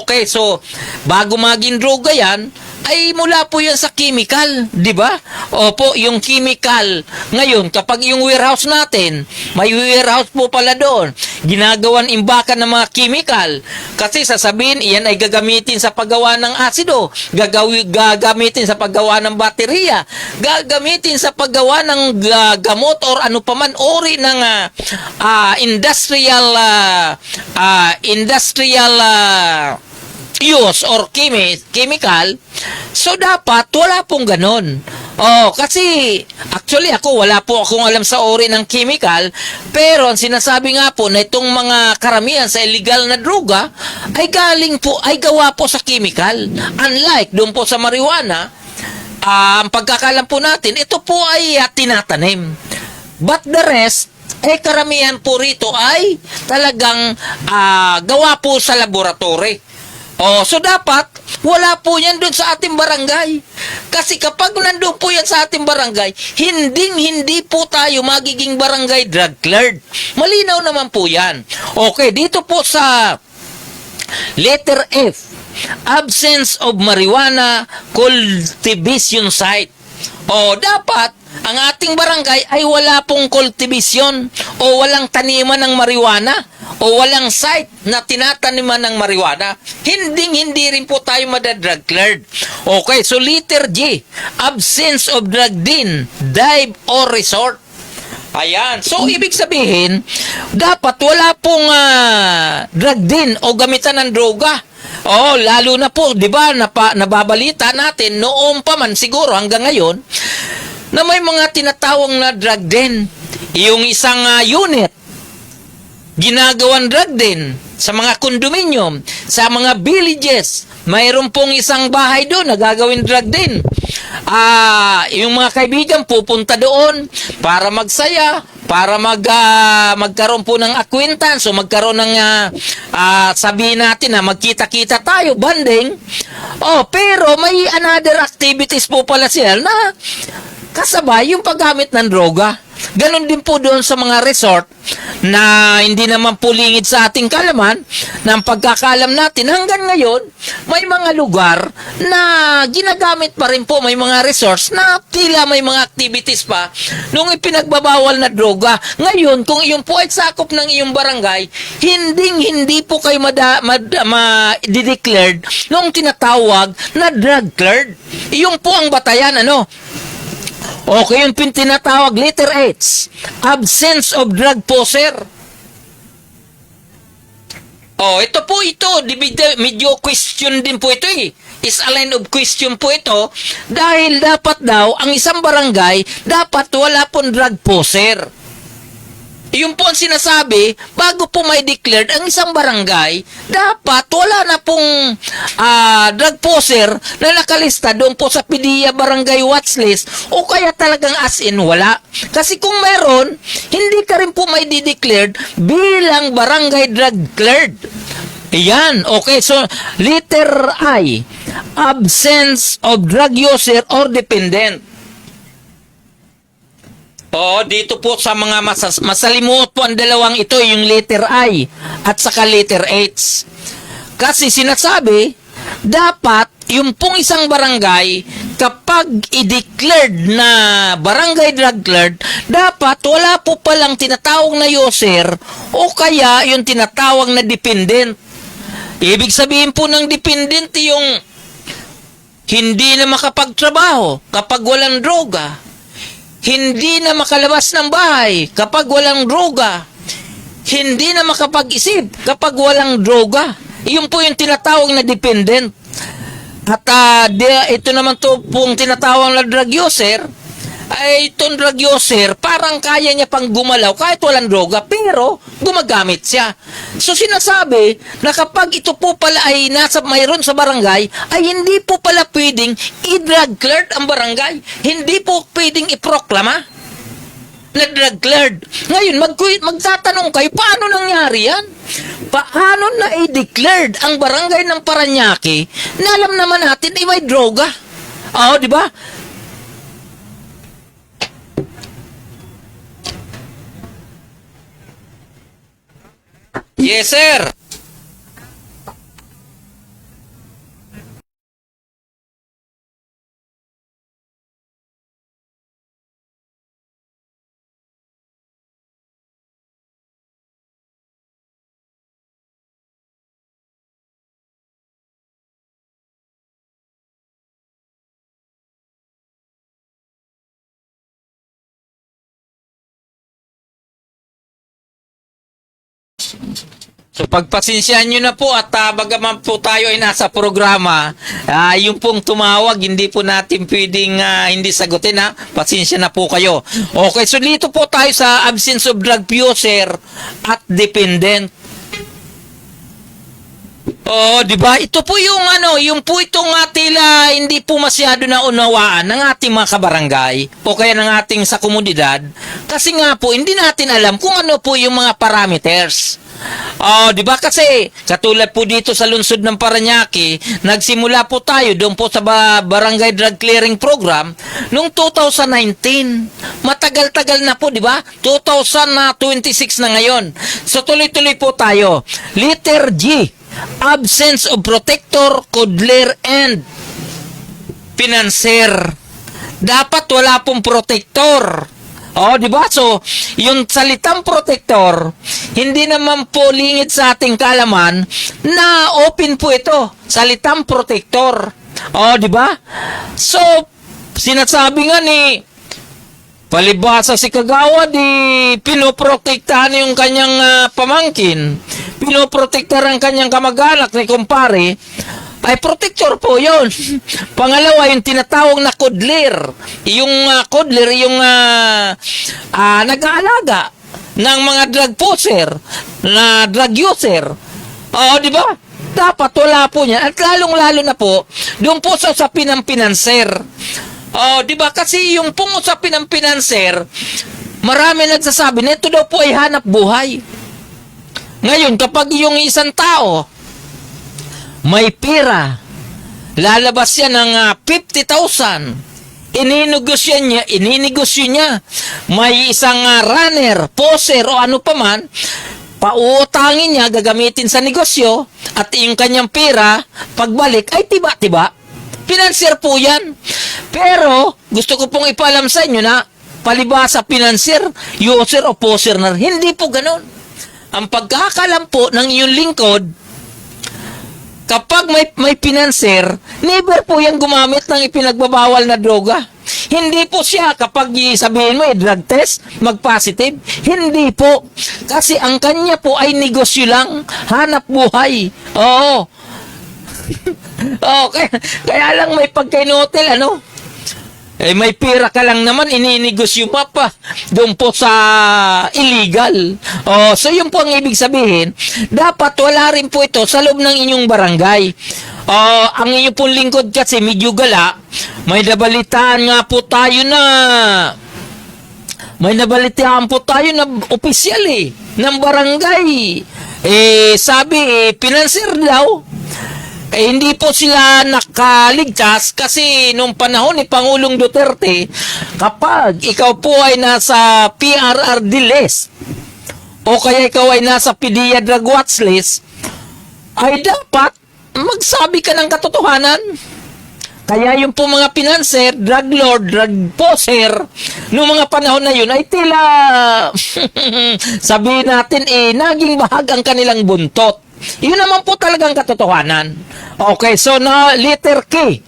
Okay, so, bago maging droga yan, ay mula po yan sa chemical, di ba? Opo, yung chemical. Ngayon, kapag yung warehouse natin, may warehouse po pala doon, ginagawan imbakan ng mga chemical. Kasi sasabihin, iyan ay gagamitin sa paggawa ng asido, gagamitin sa paggawa ng baterya, gagamitin sa paggawa ng gamot or ano paman ori ng industrial use or chemical. So dapat wala pong ganon. Kasi actually wala po akong alam sa ori ng chemical, pero ang sinasabi nga po na itong mga karamihan sa illegal na droga ay gawa po sa chemical. Unlike doon po sa marijuana, ang pagkakalam po natin, ito po ay tinatanim. But the rest, karamihan po rito ay talagang gawa po sa laboratory. So dapat wala po yan doon sa ating barangay. Kasi kapag nandun po yan sa ating barangay, hindi po tayo magiging barangay drug cleared. Malinaw naman po yan. Okay, dito po sa letter F, absence of marijuana cultivation site. Dapat ang ating barangay ay wala pong cultivation o walang taniman ng marijuana o walang site na tinataniman ng marijuana. Hindi rin po tayo madadrug cleared. Okay, so letter G, absence of drug den, dive or resort. Ayan. So, ibig sabihin, dapat wala pong drug den o gamitan ng droga. Lalo na po, di ba, nababalita natin noon pa man siguro hanggang ngayon, na may mga tinatawag na drug den. yung isang unit, ginagawan drug din sa mga condominium, sa mga villages. Mayroon pong isang bahay doon na gagawin drug din. Yung mga kaibigan pupunta doon para magsaya, para magkaroon po ng acquaintance o magkaroon ng sabihin natin na magkita-kita tayo, banding. Pero may another activities po pala sila na kasabay yung paggamit ng droga. Ganon din po doon sa mga resort na hindi naman po lingid sa ating kalaman. Na ang pagkakalam natin hanggang ngayon, may mga lugar na ginagamit pa rin po, may mga resorts na tila may mga activities pa nung ipinagbabawal na droga. Ngayon, kung iyon po ay sakop ng iyong barangay, hindi po kayo ma-declared nung tinatawag na drug cleared. Iyon po ang batayan, Okay, yung tinatawag letter H, absence of drug poser. Ito, medyo question din po ito is a line of question po ito dahil dapat daw ang isang barangay dapat wala pong drug poser. Yun po ang sinasabi, bago po may declared ang isang barangay, dapat wala na pong drug poser na nakalista doon po sa PDEA Barangay Watchlist o kaya talagang as in wala. Kasi kung meron, hindi ka rin po may declared bilang barangay drug cleared. Ayan, okay, so letter I, absence of drug user or dependent. Dito po sa mga masalimuot po ang dalawang ito, yung letter I at saka letter H. Kasi sinasabi, dapat yung pong isang barangay, kapag i-declared na barangay drug cleared, dapat wala po palang tinatawag na user o kaya yung tinatawag na dependent. Ibig sabihin po ng dependent yung hindi na makapagtrabaho kapag walang droga. Hindi na makalabas ng bahay kapag walang droga. Hindi na makapag-isip kapag walang droga. Iyon po yung tinatawag na dependent. At ito naman to pong tinatawag na drug user. Ay itong drug user, parang kaya niya pang gumalaw kahit walang droga, pero gumagamit siya. So sinasabi na kapag ito po pala ay mayroon sa barangay, ay hindi po pala pwedeng i-drug cleared ang barangay. Hindi po pwedeng iproklama na drug cleared. Ngayon, magtatanong kayo, paano nangyari yan? Paano na i-declared ang barangay ng Parañaque na alam naman natin ay may droga? Di ba? Yes, sir. So pagpasensyahan nyo na po at bagaman po tayo ay nasa programa, yung pong tumawag, hindi po natin pwedeng hindi sagutin Pasensya na po kayo. Okay, so dito po tayo sa absence of drug user at dependent. Di ba? Ito po yung yung po itong tila hindi po masyado na unawaan ng ating mga kabarangay o kaya ng ating sa komunidad. Kasi nga po, hindi natin alam kung ano po yung mga parameters. Di ba? Kasi katulad po dito sa lungsod ng Parañaque, nagsimula po tayo doon po sa Barangay Drug Clearing Program noong 2019. Matagal-tagal na po, di ba? 2026 na ngayon. So tuloy-tuloy po tayo. Letter G, absence of protector, codler, and financier. Dapat wala pong protector. Di ba? So, yung salitang protector, hindi naman po lingid sa ating kaalaman na open po ito. Salitang protector. Di ba? So, sinasabi nga ni palibhasa si Kagawad, pinoprotektahan yung kanyang pamangkin. Pinoprotektahan ang kanyang kamag-anak ni kumpare. ay protector po yun. Pangalawa, yung tinatawag na coddler. Yung coddler, yung nag-aalaga ng mga drug poser, na drug user. Oo, di ba? Dapat wala po niyan. At lalong-lalo na po, doon po sa usapin ng pinanser. Oh, 'di ba? Kasi yung pong usapin ng pinanser, marami nagsasabi na ito daw po ay hanap buhay. Ngayon, kapag yung isang tao may pera, lalabas yan ng 50,000, ininegosyo niya, may isang runner, poser o ano pa man, pauutangin niya, gagamitin sa negosyo, at yung kanyang pera, pagbalik, ay tiba-tiba. Pinanser po yan. Pero, gusto ko pong ipaalam sa inyo na palibasa pinanser, user o poser na hindi po ganun. Ang pagkakalam po ng inyong lingkod, kapag may pinanser, never po yan gumamit ng ipinagbabawal na droga. Hindi po siya kapag sabihin mo drug test, mag-positive. Hindi po. Kasi ang kanya po ay negosyo lang, hanap buhay. Oo. Okay, kaya lang may pagkainotel, ano? Eh, may pera ka lang naman, ininegosyo pa doon po sa illegal. Oh, so yun po ang ibig sabihin, dapat wala rin po ito sa loob ng inyong barangay. Ang inyong pong lingkod kasi medyo gala, may nabalitaan nga po tayo na opisyal ng barangay. Sabi, pinanser daw. Hindi po sila nakaligtas kasi nung panahon ni Pangulong Duterte, kapag ikaw po ay nasa PRRD list o kaya ikaw ay nasa PDEA Drug Watch list, ay dapat magsabi ka ng katotohanan. Kaya yung po mga pinanser, drug lord, drug poser, noong mga panahon na yun, ay tila, sabihin natin, naging bahag ang kanilang buntot. Yun naman po talagang katotohanan. Okay, so na letter K,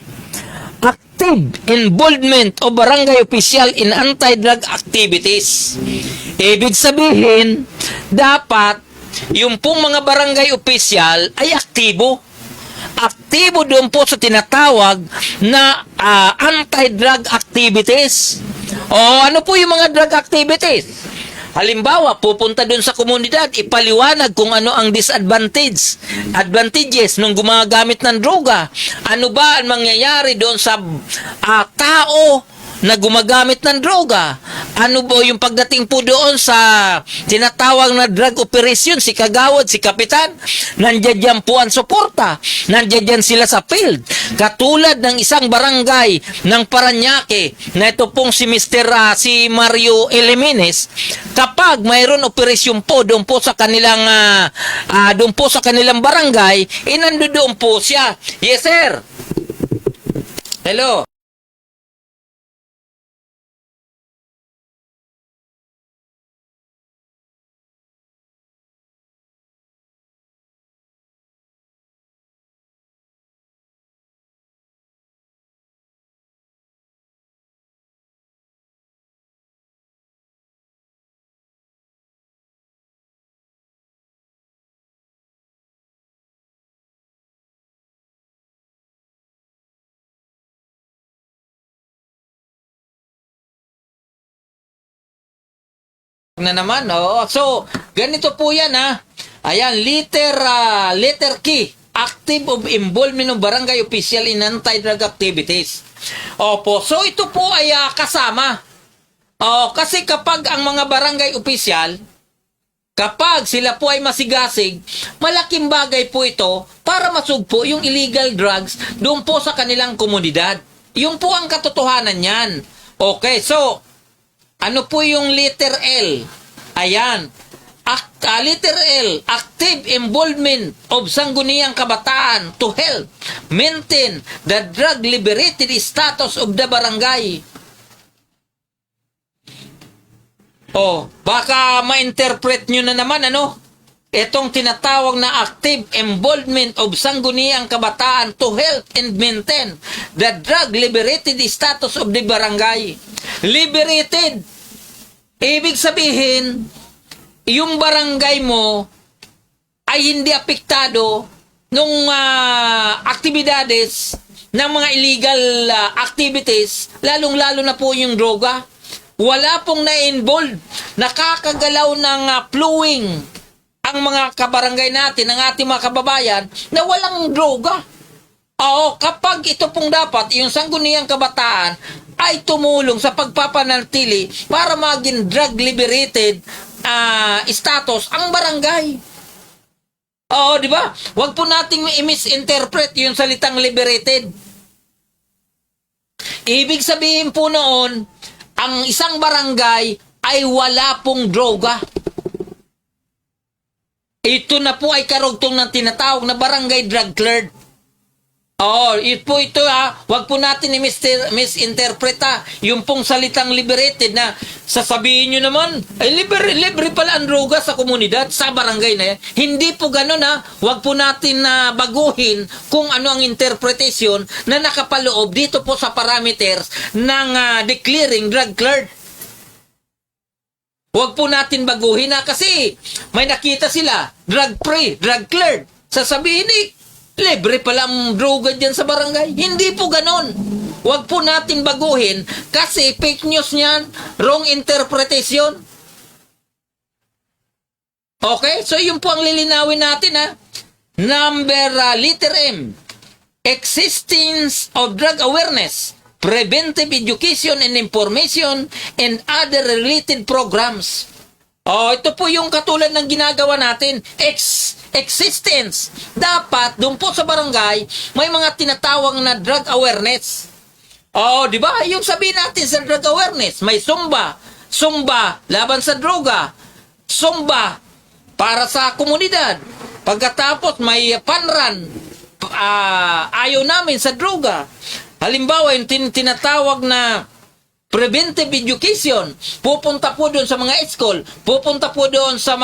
active involvement of barangay official in anti-drug activities. Ibig sabihin, dapat yung pong mga barangay official ay aktibo. Aktibo doon po sa tinatawag na anti-drug activities. O ano po yung mga drug activities? Halimbawa, pupunta doon sa komunidad, ipaliwanag kung ano ang advantages nung gumagamit ng droga. Ano ba ang mangyayari doon sa tao na gumagamit ng droga? Ano ba yung pagdating po doon sa tinatawag na drug operation, si Kagawad, si Kapitan? Nandiyan dyan po ang suporta. Nandiyan dyan sila sa field. Katulad ng isang barangay ng Parañaque, na ito pong si si Mario Elemines, kapag mayroon operasyon po doon po sa kanilang barangay, nandoon po siya. Yes, sir. Hello. Na naman, oh. So, ganito po yan, ha. Ayan, letter K, active of involvement ng barangay official in anti-drug activities. Opo, so ito po ay kasama. Kasi kapag ang mga barangay official, kapag sila po ay masigasig, malaking bagay po ito para masugpo yung illegal drugs doon po sa kanilang komunidad. Yung po ang katotohanan yan. Okay, so, ano po yung letter L? Ayan. Letter L, active involvement of sangguniang kabataan to help maintain the drug-liberated status of the barangay. Baka ma-interpret nyo na naman, ano? Itong tinatawag na active involvement of sangguniang kabataan to help and maintain the drug-liberated status of the barangay. Liberated. Ibig sabihin, yung barangay mo ay hindi apektado nung aktibidades ng mga illegal activities, lalong-lalo na po yung droga. Wala pong na-involved. Nakakagalaw ng flowing ang mga kabarangay natin, ang ating mga kababayan, na walang droga. Oo, kapag ito pong dapat, yung sangguniang kabataan ay tumulong sa pagpapanatili para maging drug-liberated status ang barangay. Oo, di ba? Huwag po nating i-misinterpret yung salitang liberated. Ibig sabihin po noon, ang isang barangay ay wala pong droga. Ito na po ay karugtong ng tinatawag na barangay drug cleared. Ito wag po natin i-misinterpret yung pong salitang liberated na sasabihin nyo naman, ay libre pala ang droga sa komunidad, sa barangay na yan. Hindi po ganun wag po natin baguhin kung ano ang interpretation na nakapaloob dito po sa parameters ng declaring drug cleared. Huwag po natin baguhin kasi may nakita sila, drug free, drug cleared. Sasabihin libre pala ang droga dyan sa barangay. Hindi po ganon. Huwag po natin baguhin kasi fake news niyan, wrong interpretation. Okay? So yun po ang lilinawin natin letter M. Existence of drug awareness, preventive education and information, and other related programs. Ito po yung katulad ng ginagawa natin. Existence. Dapat, doon po sa barangay, may mga tinatawag na drug awareness. Di ba? Yung sabihin natin sa drug awareness, may Zumba. Zumba, laban sa droga. Zumba, para sa komunidad. Pagkatapos, may panran. Ayaw namin sa droga. Halimbawa, yung tinatawag na preventive education, pupunta po doon sa mga school, pupunta po doon sa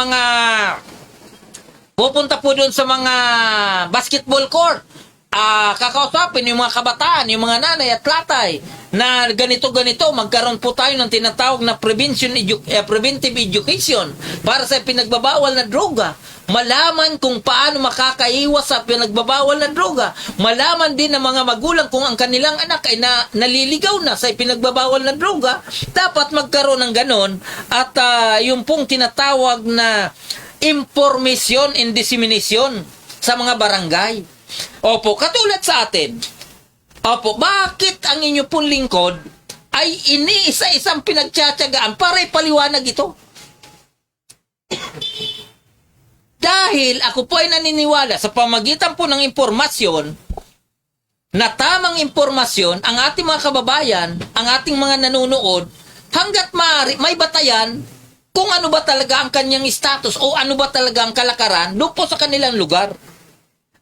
mga basketball court, kakausapin yung mga kabataan, yung mga nanay at tatay na ganito-ganito, magkaroon po tayo ng tinatawag na preventive education para sa pinagbabawal na droga. Malaman kung paano makakaiwas sa pinagbabawal na droga. Malaman din ng mga magulang kung ang kanilang anak ay naliligaw na sa pinagbabawal na droga. Dapat magkaroon ng ganon at yung pong tinatawag na information and dissemination sa mga barangay. Opo, katulad sa atin. Opo, bakit ang inyo pong lingkod ay iniisa-isang pinagtsatsagaan para ipaliwanag ito? Dahil ako po ay naniniwala sa pamagitan po ng impormasyon, na tamang impormasyon, ang ating mga kababayan, ang ating mga nanonood, hanggat maaari, may batayan kung ano ba talaga ang kanyang status o ano ba talaga ang kalakaran doon po sa kanilang lugar.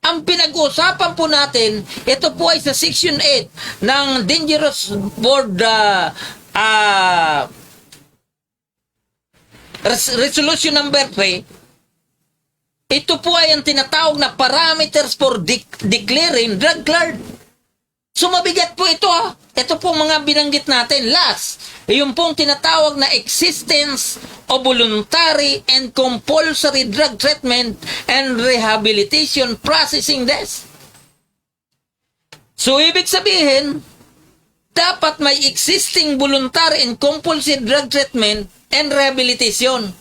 Ang pinag-uusapan po natin, ito po ay sa Section 8 ng Dangerous Board Resolution number 3. Ito po ay ang tinatawag na parameters for declaring drug cleared. So mabigat po ito Ito po mga binanggit natin. Last, yung pong tinatawag na existence of voluntary and compulsory drug treatment and rehabilitation processing desk. So ibig sabihin, dapat may existing voluntary and compulsory drug treatment and rehabilitation.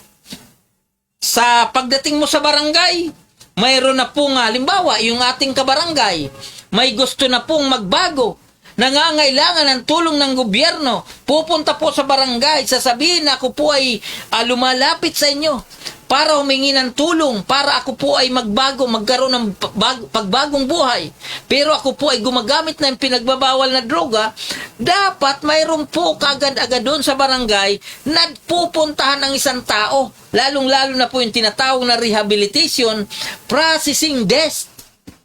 Sa pagdating mo sa barangay, mayroon na pong halimbawa, yung ating kabarangay, may gusto na pong magbago, nangangailangan ng tulong ng gobyerno, pupunta po sa barangay, sasabihin na ako po ay lumalapit sa inyo para humingi ng tulong, para ako po ay magbago, magkaroon ng pagbagong buhay. Pero ako po ay gumagamit ng pinagbabawal na droga, dapat mayroon po kaagad-agad doon sa barangay na pupuntahan ng isang tao, lalong-lalo na po yung tinatawag na rehabilitation processing desk.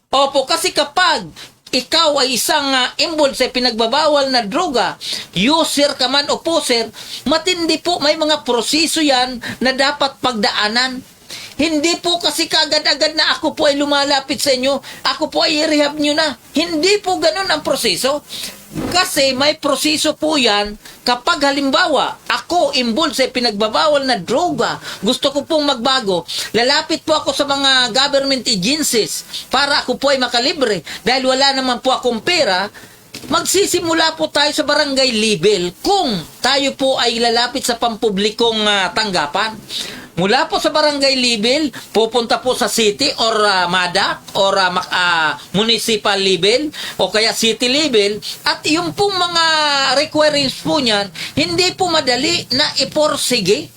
Opo, kasi kapag ikaw ay isang involved sa pinagbabawal na droga, user ka man o poser, matindi po, may mga proseso yan na dapat pagdaanan. Hindi po kasi kagad-agad na ako po ay lumalapit sa inyo, ako po ay i-rehab nyo na. Hindi po ganun ang proseso. Kasi may proseso po yan kapag halimbawa ako involved sa pinagbabawal na droga, gusto ko pong magbago, lalapit po ako sa mga government agencies para ako po ay makalibre. Dahil wala naman po akong pera, magsisimula po tayo sa barangay level kung tayo po ay lalapit sa pampublikong tanggapan. Mula po sa barangay level, pupunta po sa city or MADAC or municipal level o kaya city level, at yung pong mga requirements po niyan, hindi po madali na iporsige.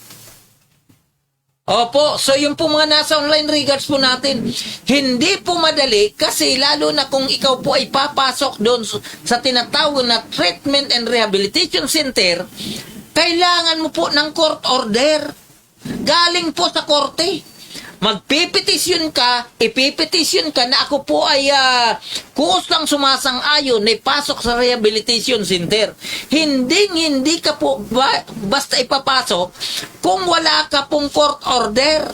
Opo, so yung po mga nasa online regards po natin, hindi po madali kasi lalo na kung ikaw po ay papasok doon sa tinatawag na Treatment and Rehabilitation Center, kailangan mo po ng court order. Galing po sa korte. Magpipetisyon ka, ipipetisyon ka na ako po ay kusang sumasang-ayon na ipasok sa rehabilitation center. Hindi ka po basta ipapasok kung wala ka pong court order.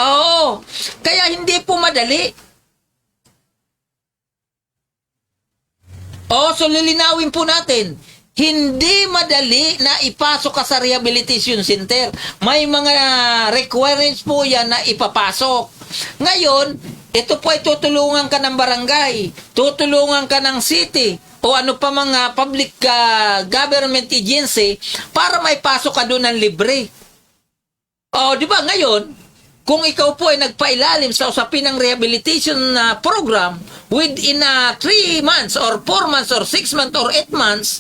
Oo, kaya hindi po madali. So lilinawin po natin. Hindi madali na ipasok ka sa rehabilitation center. May mga requirements po yan na ipapasok. Ngayon, ito po ay tutulungan ka ng barangay, tutulungan ka ng city, o ano pa mga public government agency para may pasok ka doon ng libre. Di ba ngayon, kung ikaw po ay nagpailalim sa usapin ng rehabilitation program within 3 months or 4 months or 6 months or 8 months,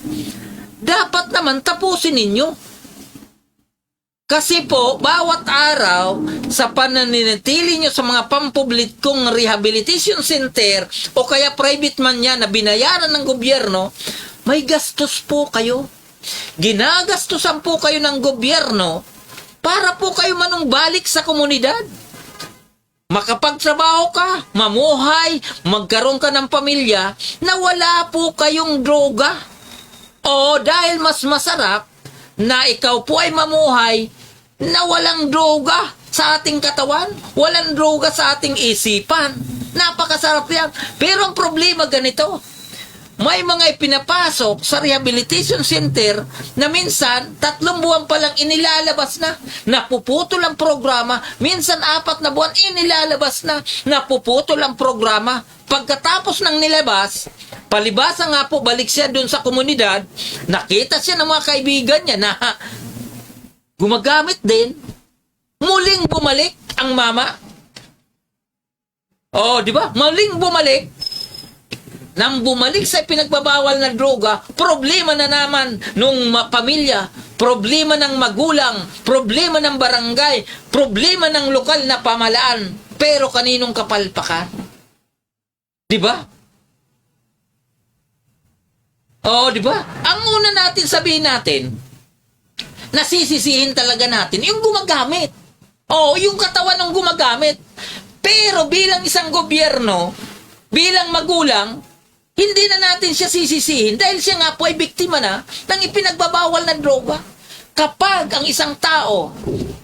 dapat naman tapusin ninyo. Kasi po, bawat araw sa pananatili nyo sa mga pampublikong rehabilitation center o kaya private man yan na binayaran ng gobyerno, may gastos po kayo. Ginagastusan po kayo ng gobyerno para po kayo manumbalik sa komunidad. Makapagtrabaho ka, mamuhay, magkaroon ka ng pamilya na wala po kayong droga. Dahil mas masarap na ikaw po ay mamuhay na walang droga sa ating katawan, walang droga sa ating isipan. Napakasarap yan. Pero ang problema ganito, may mga ipinapasok sa rehabilitation center na minsan 3 buwan pa lang inilalabas na, napuputol ang programa, minsan 4 na buwan inilalabas na, napuputol ang programa. Pagkatapos ng nilabas, palibasa nga po, balik siya dun sa komunidad, nakita siya ng mga kaibigan niya na gumagamit din, muling bumalik ang mama. Di ba? Muling bumalik. Nang bumalik sa pinagbabawal na droga, problema na naman nung pamilya, problema ng magulang, problema ng barangay, problema ng lokal na pamalaan, pero kaninong kapalpakan? Di ba? Di ba? Ang una natin sabihin natin, nasisisihin talaga natin yung gumagamit. Yung katawan ng gumagamit. Pero bilang isang gobyerno, bilang magulang, hindi na natin siya sisisihin dahil siya nga po ay biktima na ng ipinagbabawal na droga. Kapag ang isang tao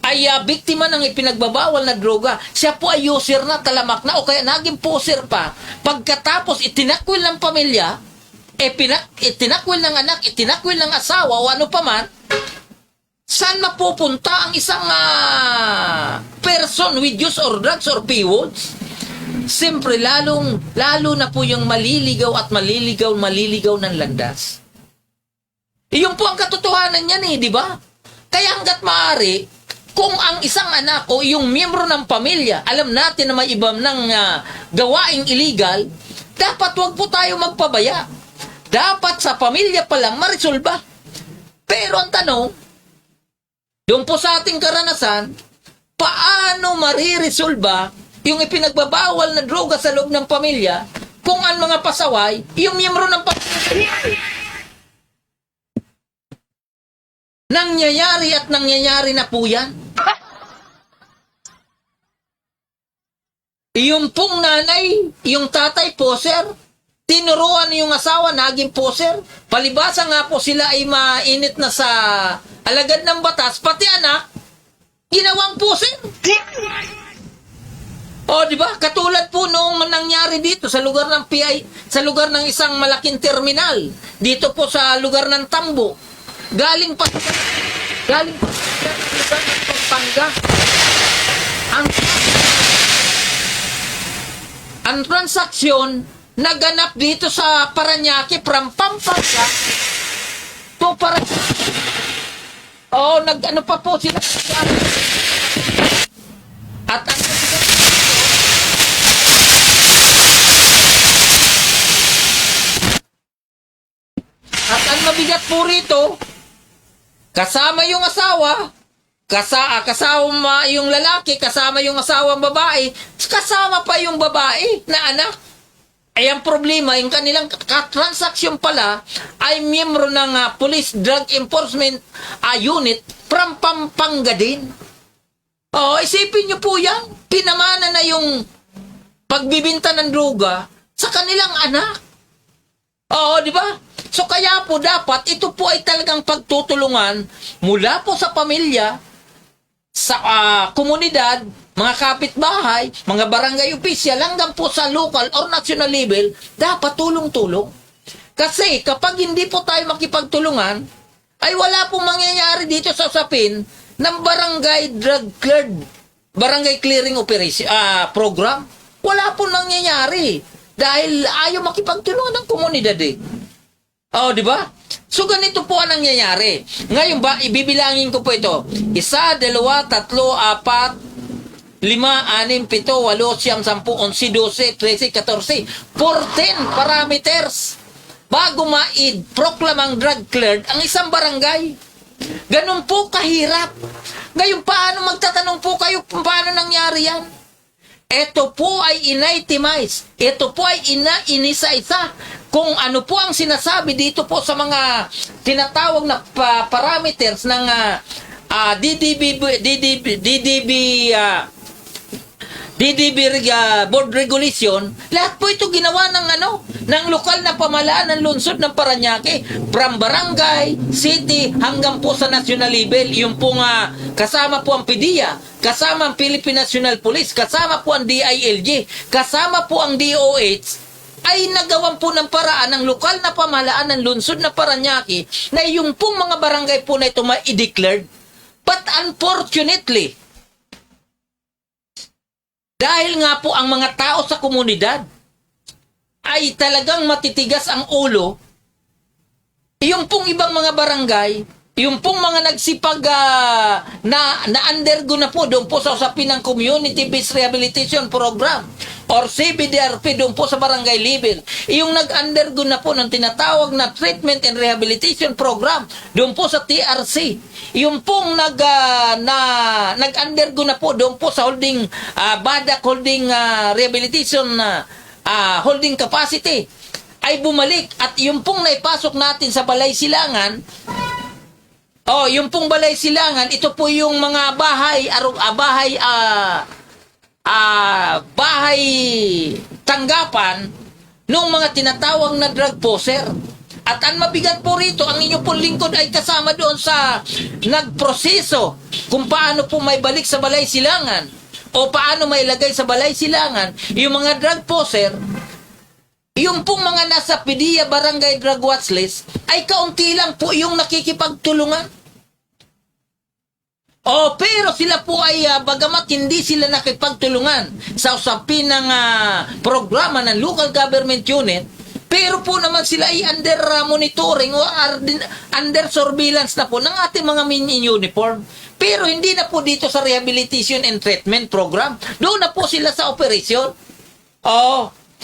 ay biktima ng ipinagbabawal na droga, siya po ay user na, talamak na, o kaya naging poser pa. Pagkatapos itinakwil ng pamilya, itinakwil ng anak, itinakwil ng asawa o ano pa man, saan mapupunta ang isang person with use or drugs or PWODs? Siyempre, lalo na po yung maliligaw ng landas. Iyon po ang katotohanan niyan di ba? Kaya hanggat maaari, kung ang isang anak o yung miyembro ng pamilya, alam natin na may ibang ng gawaing illegal, dapat wag po tayo magpabaya. Dapat sa pamilya pa lang marisolba. Pero ang tanong, doon po sa ating karanasan, paano mariresolba yung ipinagbabawal na droga sa loob ng pamilya kung ang mga pasaway, yung miyembro ng pamilya? Nangyayari na po yan. Yung pong nanay, yung tatay poser, tinuruan yung asawa, naging poser. Palibasa nga po sila ay mainit na sa alagad ng batas, pati anak. ginawang poser. O, di ba? Katulad po noong nangyari dito sa lugar ng PI, sa lugar ng isang malaking terminal. Dito po sa lugar ng Tambo. Galing pa sa lugar ng Pampanga. Ang transaksyon naganap dito sa Parañaque from Pampanga to Parañaque. O, nag-ano pa po sila. At ang mabigat po rito, kasama yung asawa, kasama yung lalaki, kasama yung asawang babae, kasama pa yung babae na anak. Ay ang problema, yung kanilang transaksyon pala ay miyembro ng Police Drug Enforcement Unit from Pampanga din. Oh, isipin nyo po yan, pinamana na yung pagbibinta ng droga sa kanilang anak. Oo, di ba? So kaya po dapat ito po ay talagang pagtutulungan mula po sa pamilya, sa komunidad, mga kapitbahay, mga barangay official, hanggang po sa local or national level, dapat tulong-tulong. Kasi kapag hindi po tayo makipagtulungan, ay wala pong mangyayari dito sa usapin ng barangay barangay clearing operation program. Wala pong nangyayari dahil ayaw makipagtulungan ng komunidad eh. Oh, di ba? So, ganito po ang nangyayari. Ngayon ba, ibibilangin ko po ito. 1, 2, 3, 4, 5, 6, 7, 8, 9, 10, 11, 12, 13, 14, 14 parameters bago ma-proclamang drug cleared ang isang barangay. Ganun po kahirap. Ngayon, paano magtatanong po kayo paano nangyari yan? Ito po ay initemize. Ito po ay inisa-isa. Kung ano po ang sinasabi dito po sa mga tinatawag na parameters ng DDB board regulation, lahat po ito ginawa ng lokal na pamahalaan ng lungsod ng Parañaque, from barangay, city, hanggang po sa national level. Yung po kasama po ang PDEA, kasama ang Philippine National Police, kasama po ang DILG, kasama po ang DOH, ay nagawan po ng paraan ng lokal na pamahalaan ng lungsod na Parañaque na yung pong mga barangay po na ito ma-declared. But unfortunately, dahil nga po ang mga tao sa komunidad ay talagang matitigas ang ulo, yung pong ibang mga barangay, yung pong mga nagsipag na-undergo na po doon po sa usapin ng Community-Based Rehabilitation Program or CBDRP doon po sa barangay level. Yung nag-undergo na po ng tinatawag na Treatment and Rehabilitation Program doon po sa TRC. Yung pong nag-undergo na po doon po sa holding BADAC holding rehabilitation holding capacity ay bumalik at yung pong naipasok natin sa Balay Silangan. Yung pong Balay Silangan, ito po yung mga bahay tanggapan ng mga tinatawag na drug poser. At ang mabigat po rito, ang inyong pong lingkod ay kasama doon sa nagproseso kung paano po may balik sa Balay Silangan o paano may ilagay sa Balay Silangan yung mga drug poser. Yung pong mga nasa PDEA Barangay Drug Watch List ay kaunti lang po yung nakikipagtulungan. Pero sila po ay bagamat hindi sila nakipagtulungan sa usapin ng programa ng local government unit, pero po naman sila ay under monitoring o under surveillance na po ng ating mga uniform. Pero hindi na po dito sa rehabilitation and treatment program. Doon na po sila sa operasyon.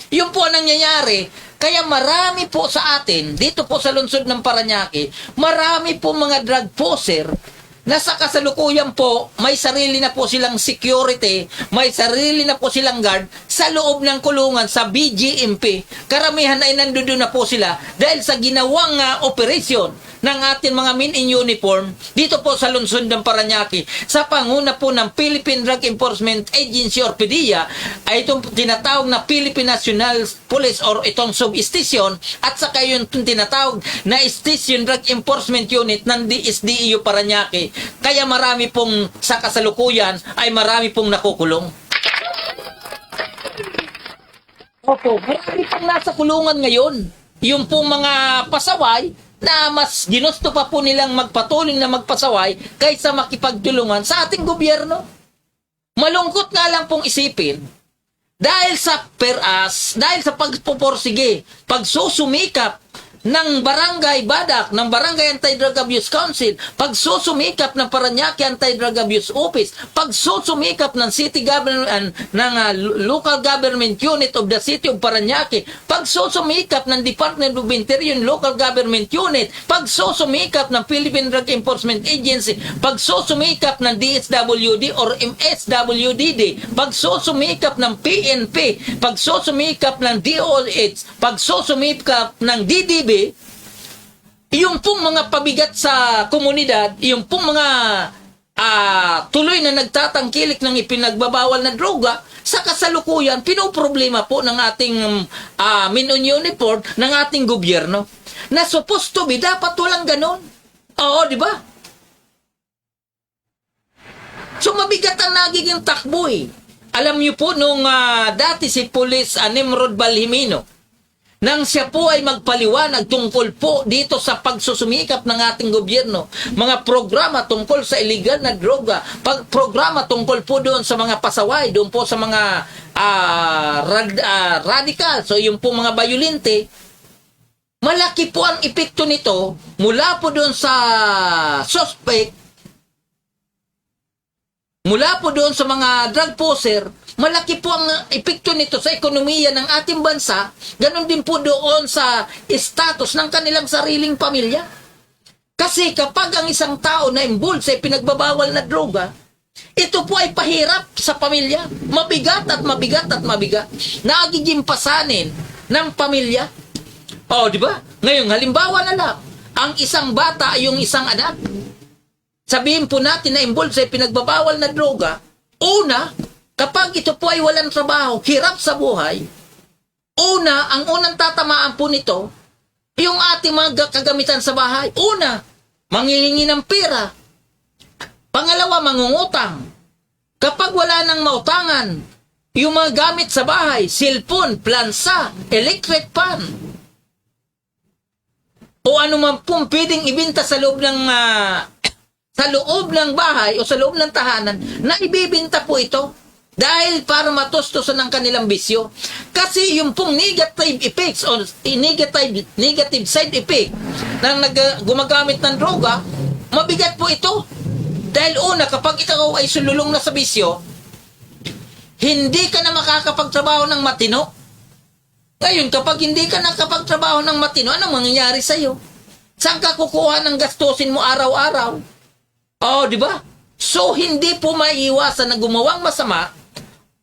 Yun po ang nangyayari. Kaya marami po sa atin, dito po sa lungsod ng Parañaque, marami po mga drug poser na sa kasalukuyan po, may sarili na po silang security, may sarili na po silang guard sa loob ng kulungan sa BGMP. Karamihan ay nandoon na po sila dahil sa ginawang operasyon ng ating mga men in uniform dito po sa lungsod ng Parañaque sa panguna po ng Philippine Drug Enforcement Agency or PDEA ay itong tinatawag na Philippine National Police or itong sub-station at saka yung tinatawag na Station Drug Enforcement Unit ng DSDEU Parañaque. Kaya marami pong sa kasalukuyan ay marami pong nakukulong. Opo, marami pang nasa kulungan ngayon. Yung pong mga pasaway na mas ginusto pa po nilang magpatuloy na magpasaway kaysa makipagtulungan sa ating gobyerno. Malungkot nga lang pong isipin, dahil sa dahil sa pagpuporsige, pagsusumikap ng Barangay Badak, ng Barangay Anti-Drug Abuse Council, pagsusumikap ng Parañaque Anti-Drug Abuse Office, pagsusumikap ng City Government, ng Local Government Unit of the City of Parañaque, pagsusumikap ng Department of Interior Local Government Unit, pagsusumikap ng Philippine Drug Enforcement Agency, pagsusumikap ng DSWD or MSWDD, pagsusumikap ng PNP, pagsusumikap ng DOH, pagsusumikap ng DDB, yung pong mga pabigat sa komunidad, yung pong mga tuloy na nagtatangkilik ng ipinagbabawal na droga, sa kasalukuyan, pinoproblema po ng ating men in uniform, ng ating gobyerno. Na supposed to be, dapat walang ganon. Oo, di ba? So, mabigat ang nagiging takbo eh. Alam niyo po, nung dati si Police Nimrod Balhimino, nang siya po ay magpaliwanag tungkol po dito sa pagsusumikap ng ating gobyerno, mga programa tungkol sa illegal na droga, programa tungkol po doon sa mga pasaway, doon po sa mga radical, so yung po mga bayulente, malaki po ang epekto nito mula po doon sa suspect, mula po doon sa mga drug poser. Malaki po ang epekto nito sa ekonomiya ng ating bansa, ganun din po doon sa status ng kanilang sariling pamilya. Kasi kapag ang isang tao na involved sa pinagbabawal na droga, ito po ay pahirap sa pamilya. Mabigat at mabigat at mabigat. Nagiging pasanin ng pamilya. O, di ba? Ngayon, halimbawa na lang, ang isang bata ay yung isang anak. Sabihin po natin na involved sa pinagbabawal na droga, una, kapag ito po ay walang trabaho, hirap sa buhay, ang unang tatamaan po nito, yung ating mga kagamitan sa bahay. Una, manghihingi ng pera. Pangalawa, mangungutang. Kapag wala nang mautangan, yung mga gamit sa bahay, cellphone, plansa, electric fan, o ano man pong pwedeng ibenta sa loob ng bahay o sa loob ng tahanan, na ibibenta po ito. Dahil para matustusan ng kanilang bisyo. Kasi yung pong negative effects o negative side effect ng gumagamit ng droga, mabigat po ito. Dahil una, kapag ikaw ay sululong na sa bisyo, hindi ka na makakapagtrabaho ng matino. Ngayon, kapag hindi ka nakapagtrabaho ng matino, anong mangyayari sa'yo? Saan ka kukuha ng gastusin mo araw-araw? Oo, di ba? So, hindi po maiiwasan na gumawang masama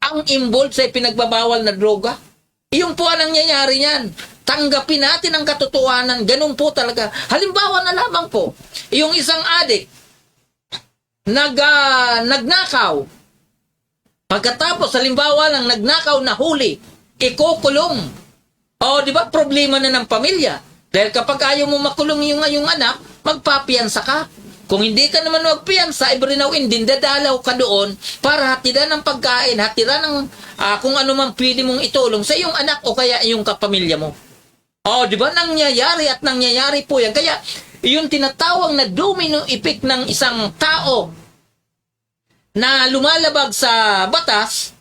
ang involved sa pinagbabawal na droga. Iyon po ang nangyayari niyan. Tanggapin natin ang katotohanan. Ganun po talaga. Halimbawa na lamang po, yung isang adik, nagnakaw. Pagkatapos, halimbawa lang, nagnakaw na huli, ikukulong. O, di ba? Problema na ng pamilya. Dahil kapag ayaw mo makulong yung anak, magpapiyansa ka. Kung hindi ka naman magpiyansa, ibrinawin din, dadalaw ka doon para hatiran ng pagkain, hatiran ng kung ano man pwede mong itulong sa iyong anak o kaya iyong kapamilya mo. O, di ba? Nangyayari po yan. Kaya, yung tinatawag na domino effect ng isang tao na lumalabag sa batas,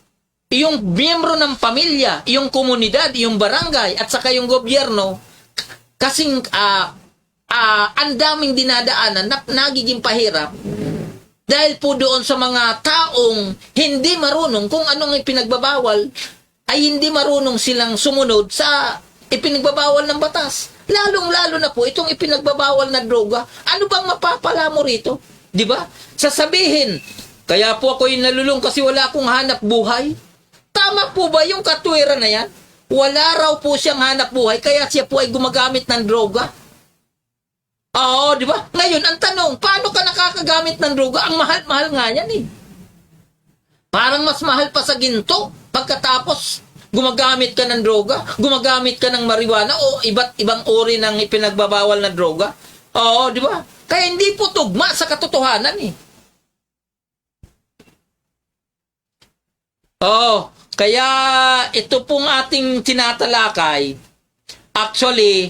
yung miyembro ng pamilya, yung komunidad, yung barangay, at saka yung gobyerno, kasing ang daming dinadaanan na nagiging pahirap dahil po doon sa mga taong hindi marunong kung anong ipinagbabawal, ay hindi marunong silang sumunod sa ipinagbabawal ng batas. Lalong-lalo na po itong ipinagbabawal na droga. Ano bang mapapala mo rito? Di ba? Sasabihin, kaya po ako'y nalulung kasi wala akong hanap buhay. Tama po ba yung katwiran na yan? Wala raw po siyang hanap buhay kaya siya po ay gumagamit ng droga. Oo, di di ba? Ngayon, ang tanong, paano ka nakakagamit ng droga? Ang mahal-mahal nga yan eh. Parang mas mahal pa sa ginto pagkatapos gumagamit ka ng droga, gumagamit ka ng marijuana o iba't ibang uri ng ipinagbabawal na droga. Oo, di ba? Kaya hindi po tugma sa katotohanan eh. Oo, kaya ito pong ating tinatalakay, actually,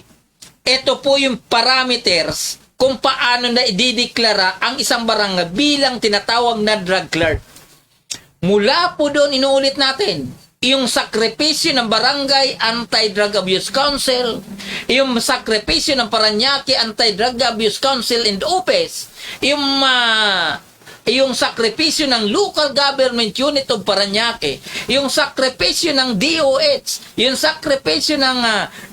ito po yung parameters kung paano na idideklara ang isang barangay bilang tinatawag na drug clerk. Mula po doon, inuulit natin, yung sakripisyo ng Barangay Anti-Drug Abuse Council, yung sakripisyo ng Parañaque Anti-Drug Abuse Council and OPES, yung sakripisyo ng Local Government Unit of Parañaque, yung sakripisyo ng DOH, yung sakripisyo ng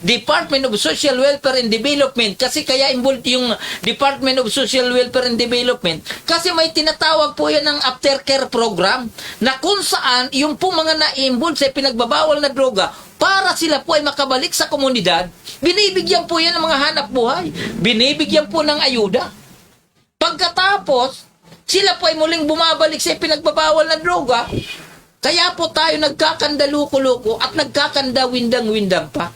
Department of Social Welfare and Development, kasi kaya involved yung Department of Social Welfare and Development, kasi may tinatawag po yan ng aftercare program, na kung saan yung po mga na-involved sa pinagbabawal na droga, para sila po ay makabalik sa komunidad, binibigyan po yan ng mga hanap buhay, binibigyan po ng ayuda. Pagkatapos, sila po ay muling bumabalik sa pinagbabawal na droga. Kaya po tayo nagkakandaluko-luko at nagkakandawindang-windang pa.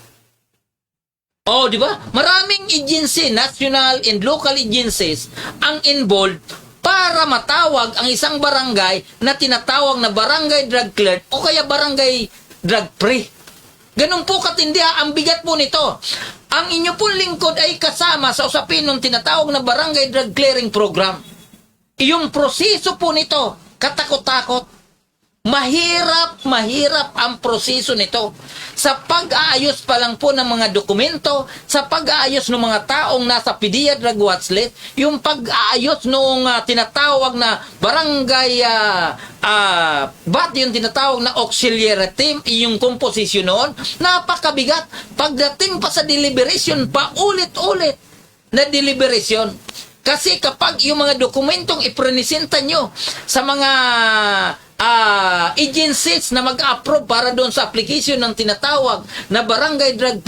Oh, di ba? Maraming agency, national and local agencies ang involved para matawag ang isang barangay na tinatawag na barangay drug clerk o kaya barangay drug free. Ganun po katindi ang bigat po nito. Ang inyo pong lingkod ay kasama sa usapin ng tinatawag na barangay drug clearing program. Yung proseso po nito, katakot-takot. Mahirap ang proseso nito. Sa pag-aayos pa lang po ng mga dokumento, sa pag-aayos ng mga taong nasa PDEA Drug Watch List, yung pag-aayos noong tinatawag na barangay, yung tinatawag na auxiliary team, yung komposisyon noon, napakabigat. Pagdating pa sa deliberation, paulit-ulit na deliberation. Kasi kapag yung mga dokumentong iprenisenta nyo sa mga agencies na mag-approve para doon sa application ng tinatawag na barangay drug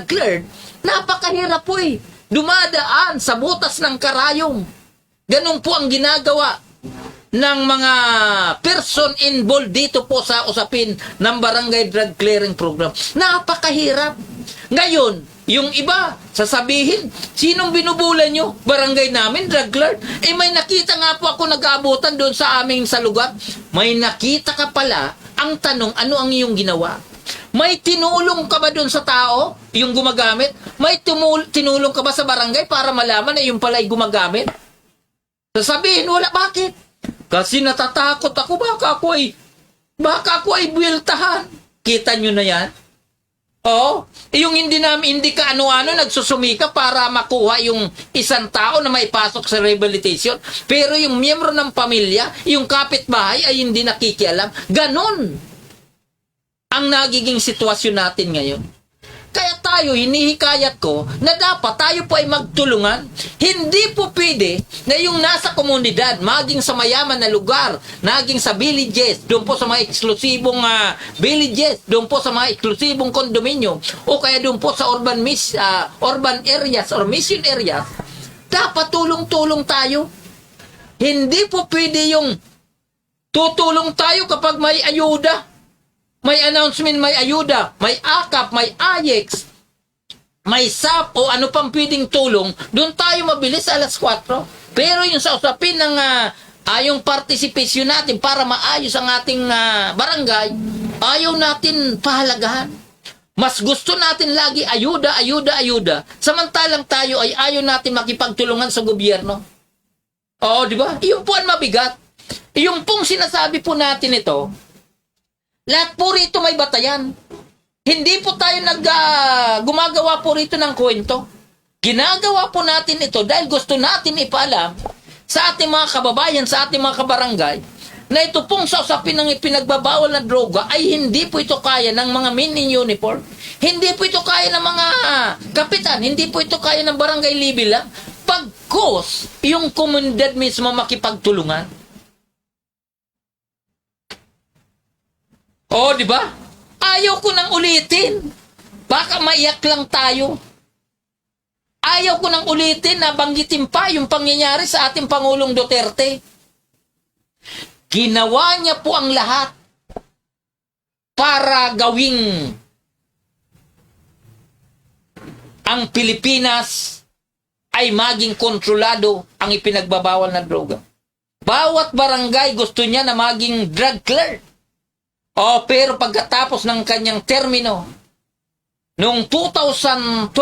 clerk, napakahirap po eh. Dumadaan sa butas ng karayom. Ganun po ang ginagawa ng mga person involved dito po sa usapin ng barangay drug clearing program. Napakahirap. Ngayon, yung iba, sasabihin, sinong binubulan nyo? Barangay namin, drug clerk. Eh may nakita nga po ako nag-aabutan doon sa aming sa lugar. May nakita ka pala, ang tanong, ano ang iyong ginawa? May tinulong ka ba doon sa tao, yung gumagamit? May tinulong ka ba sa barangay para malaman na yung pala'y gumagamit? Sasabihin, wala, bakit? Kasi natatakot ako, baka ako ay buweltahan. Kita nyo na yan? Oo, yung hindi ka ano-ano nagsusumika para makuha yung isang tao na maipasok sa rehabilitation, pero yung miyembro ng pamilya, yung kapitbahay ay hindi nakikialam. Ganon ang nagiging sitwasyon natin ngayon. Kaya tayo, hinihikayat ko na dapat tayo po ay magtulungan. Hindi po pwede na yung nasa komunidad, maging sa mayaman na lugar, naging sa villages, doon po sa mga eksklusibong villages, doon po sa mga eksklusibong kondominyo, o kaya doon po sa urban areas or mission areas, dapat tulong-tulong tayo. Hindi po pwede yung tutulong tayo kapag may ayuda. May announcement, may ayuda, may AKAP, may AYEX, may SAP o ano pang pwedeng tulong, doon tayo mabilis alas 4. Pero yung sa usapin ng yung participation natin para maayos ang ating barangay, ayaw natin pahalagahan. Mas gusto natin lagi ayuda. Samantalang tayo ay ayaw natin makipagtulungan sa gobyerno. Oo, di ba? Yung po ang mabigat. Yung pong sinasabi po natin ito, lahat po rito may batayan. Hindi po tayo gumagawa po rito ng kwento. Ginagawa po natin ito dahil gusto natin ipaalam sa ating mga kababayan, sa ating mga kabarangay, na ito pong sa usapin ng ipinagbabawal na droga ay hindi po ito kaya ng mga men in uniform. Hindi po ito kaya ng mga kapitan. Hindi po ito kaya ng barangay level lang. Pagkos yung komunidad mismo makipagtulungan. Oh, di ba? Ayaw ko nang ulitin. Baka maiyak lang tayo. ayaw ko nang ulitin na banggitin pa yung pangyayari sa ating Pangulong Duterte. Ginawa niya po ang lahat para gawing ang Pilipinas ay maging kontrolado ang ipinagbabawal na droga. Bawat barangay gusto niya na maging drug cleared. Pero pagkatapos ng kanyang termino, noong 2022,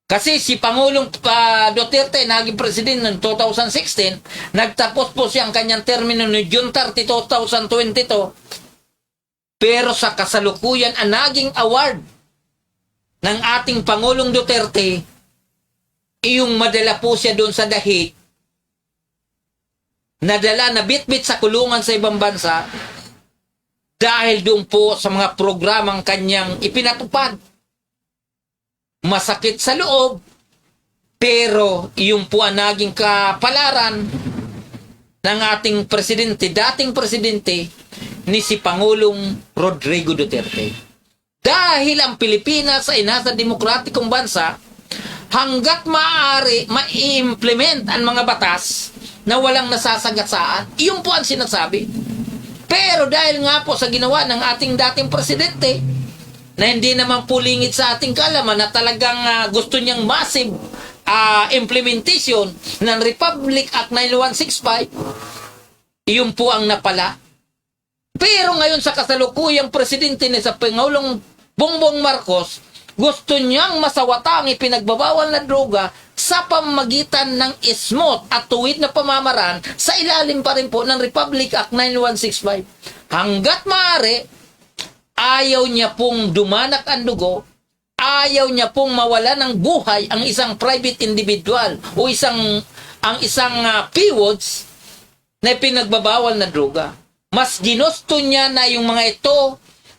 kasi si Pangulong Duterte naging presidente noong 2016, nagtapos po siyang kanyang termino noong June 30, 2022, pero sa kasalukuyan ang naging award ng ating Pangulong Duterte, iyong madala po siya doon sa dahig, nadala na bit-bit sa kulungan sa ibang bansa dahil doon po sa mga programang kanyang ipinatupad. Masakit sa loob, pero iyon po ang naging kapalaran ng ating presidente, dating presidente ni si Pangulong Rodrigo Duterte. Dahil ang Pilipinas ay nasa demokratikong bansa, hanggat maaari ma-implement ang mga batas na walang nasasagasaan, iyon po ang sinasabi. Pero dahil nga po sa ginawa ng ating dating presidente, na hindi naman pulingit sa ating kaalaman na talagang gusto niyang massive implementation ng Republic Act 9165, iyon po ang napala. Pero ngayon sa kasalukuyang presidente ni sa Pangulong Bongbong Marcos, gusto niyang masawata ang ipinagbabawal na droga sa pamamagitan ng smooth at tuwid na pamamaraan sa ilalim pa rin po ng Republic Act 9165. Hanggat maaari, ayaw niya pong dumanak ang dugo, ayaw niya pong mawala ng buhay ang isang private individual o isang PWODs na ipinagbabawal na droga. Mas ginusto niya na yung mga ito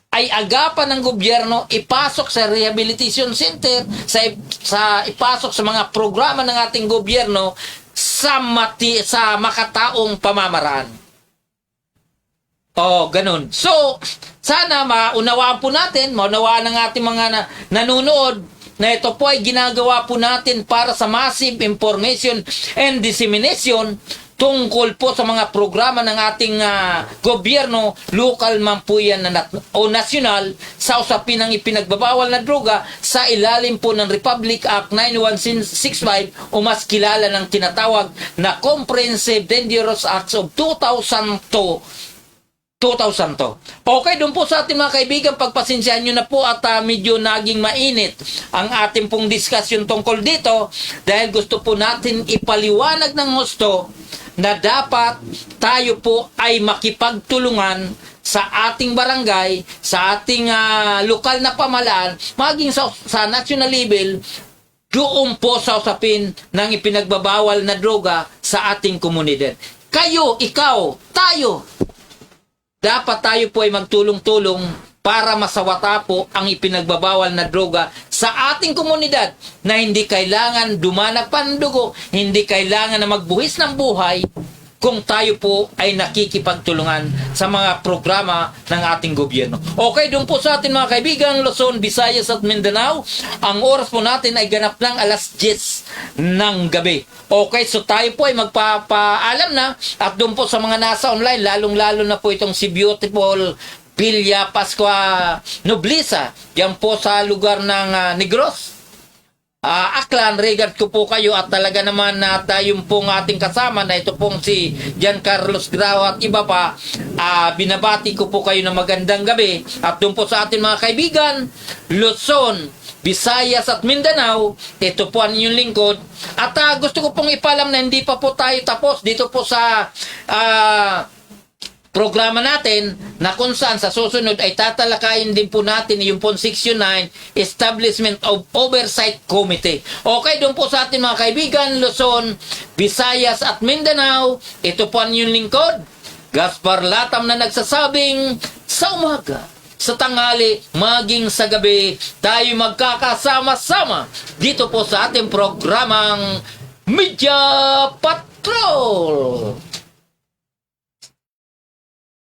ay agapan ng gobyerno, ipasok sa rehabilitation center, ipasok sa mga programa ng ating gobyerno sa makataong pamamaraan. Ganun. So, sana maunawaan po natin, maunawaan ng ating mga nanonood na ito po ay ginagawa po natin para sa massive information and dissemination tungkol po sa mga programa ng ating gobyerno, local man po yan o nasyonal, sa usapin ng ipinagbabawal na droga sa ilalim po ng Republic Act 9165 o mas kilala ng tinatawag na Comprehensive Dangerous Acts of 2002. Okay, doon po sa ating mga kaibigan, pagpasensyahan nyo na po at medyo naging mainit ang ating pong discussion tungkol dito dahil gusto po natin ipaliwanag ng husto na dapat tayo po ay makipagtulungan sa ating barangay, sa ating lokal na pamahalaan, maging sa national level, doon po sa usapin ng ipinagbabawal na droga sa ating komunidad. Kayo, ikaw, tayo, dapat tayo po ay magtulong-tulong para masawata po ang ipinagbabawal na droga sa ating komunidad na hindi kailangan dumanak pa ng dugo, hindi kailangan na magbuhis ng buhay kung tayo po ay nakikipagtulungan sa mga programa ng ating gobyerno. Okay, doon po sa ating mga kaibigan, Luzon, Visayas at Mindanao, ang oras po natin ay ganap ng 10:00 ng gabi. Okay, so tayo po ay magpapaalam na at doon po sa mga nasa online, lalong-lalo na po itong si Beautiful Villa Pascua Nobleza, yan po sa lugar ng Negros. Aklan, regard ko po kayo at talaga naman na tayong pong ating kasama na ito pong si Jan Carlos Grao at iba pa, binabati ko po kayo ng magandang gabi at doon po sa ating mga kaibigan, Luzon, Visayas at Mindanao, ito po ang inyong lingkod at gusto ko pong ipalam na hindi pa po tayo tapos dito po sa programa natin na kung saan sa susunod ay tatalakayin din po natin yung pong Section 9 Establishment of Oversight Committee. Okay, doon po sa ating mga kaibigan, Luzon, Visayas at Mindanao, ito po ang inyong lingkod, Gaspar Latam na nagsasabing sa umaga, sa tanghali, maging sa gabi, tayo magkakasama-sama dito po sa ating programang Media Patrol.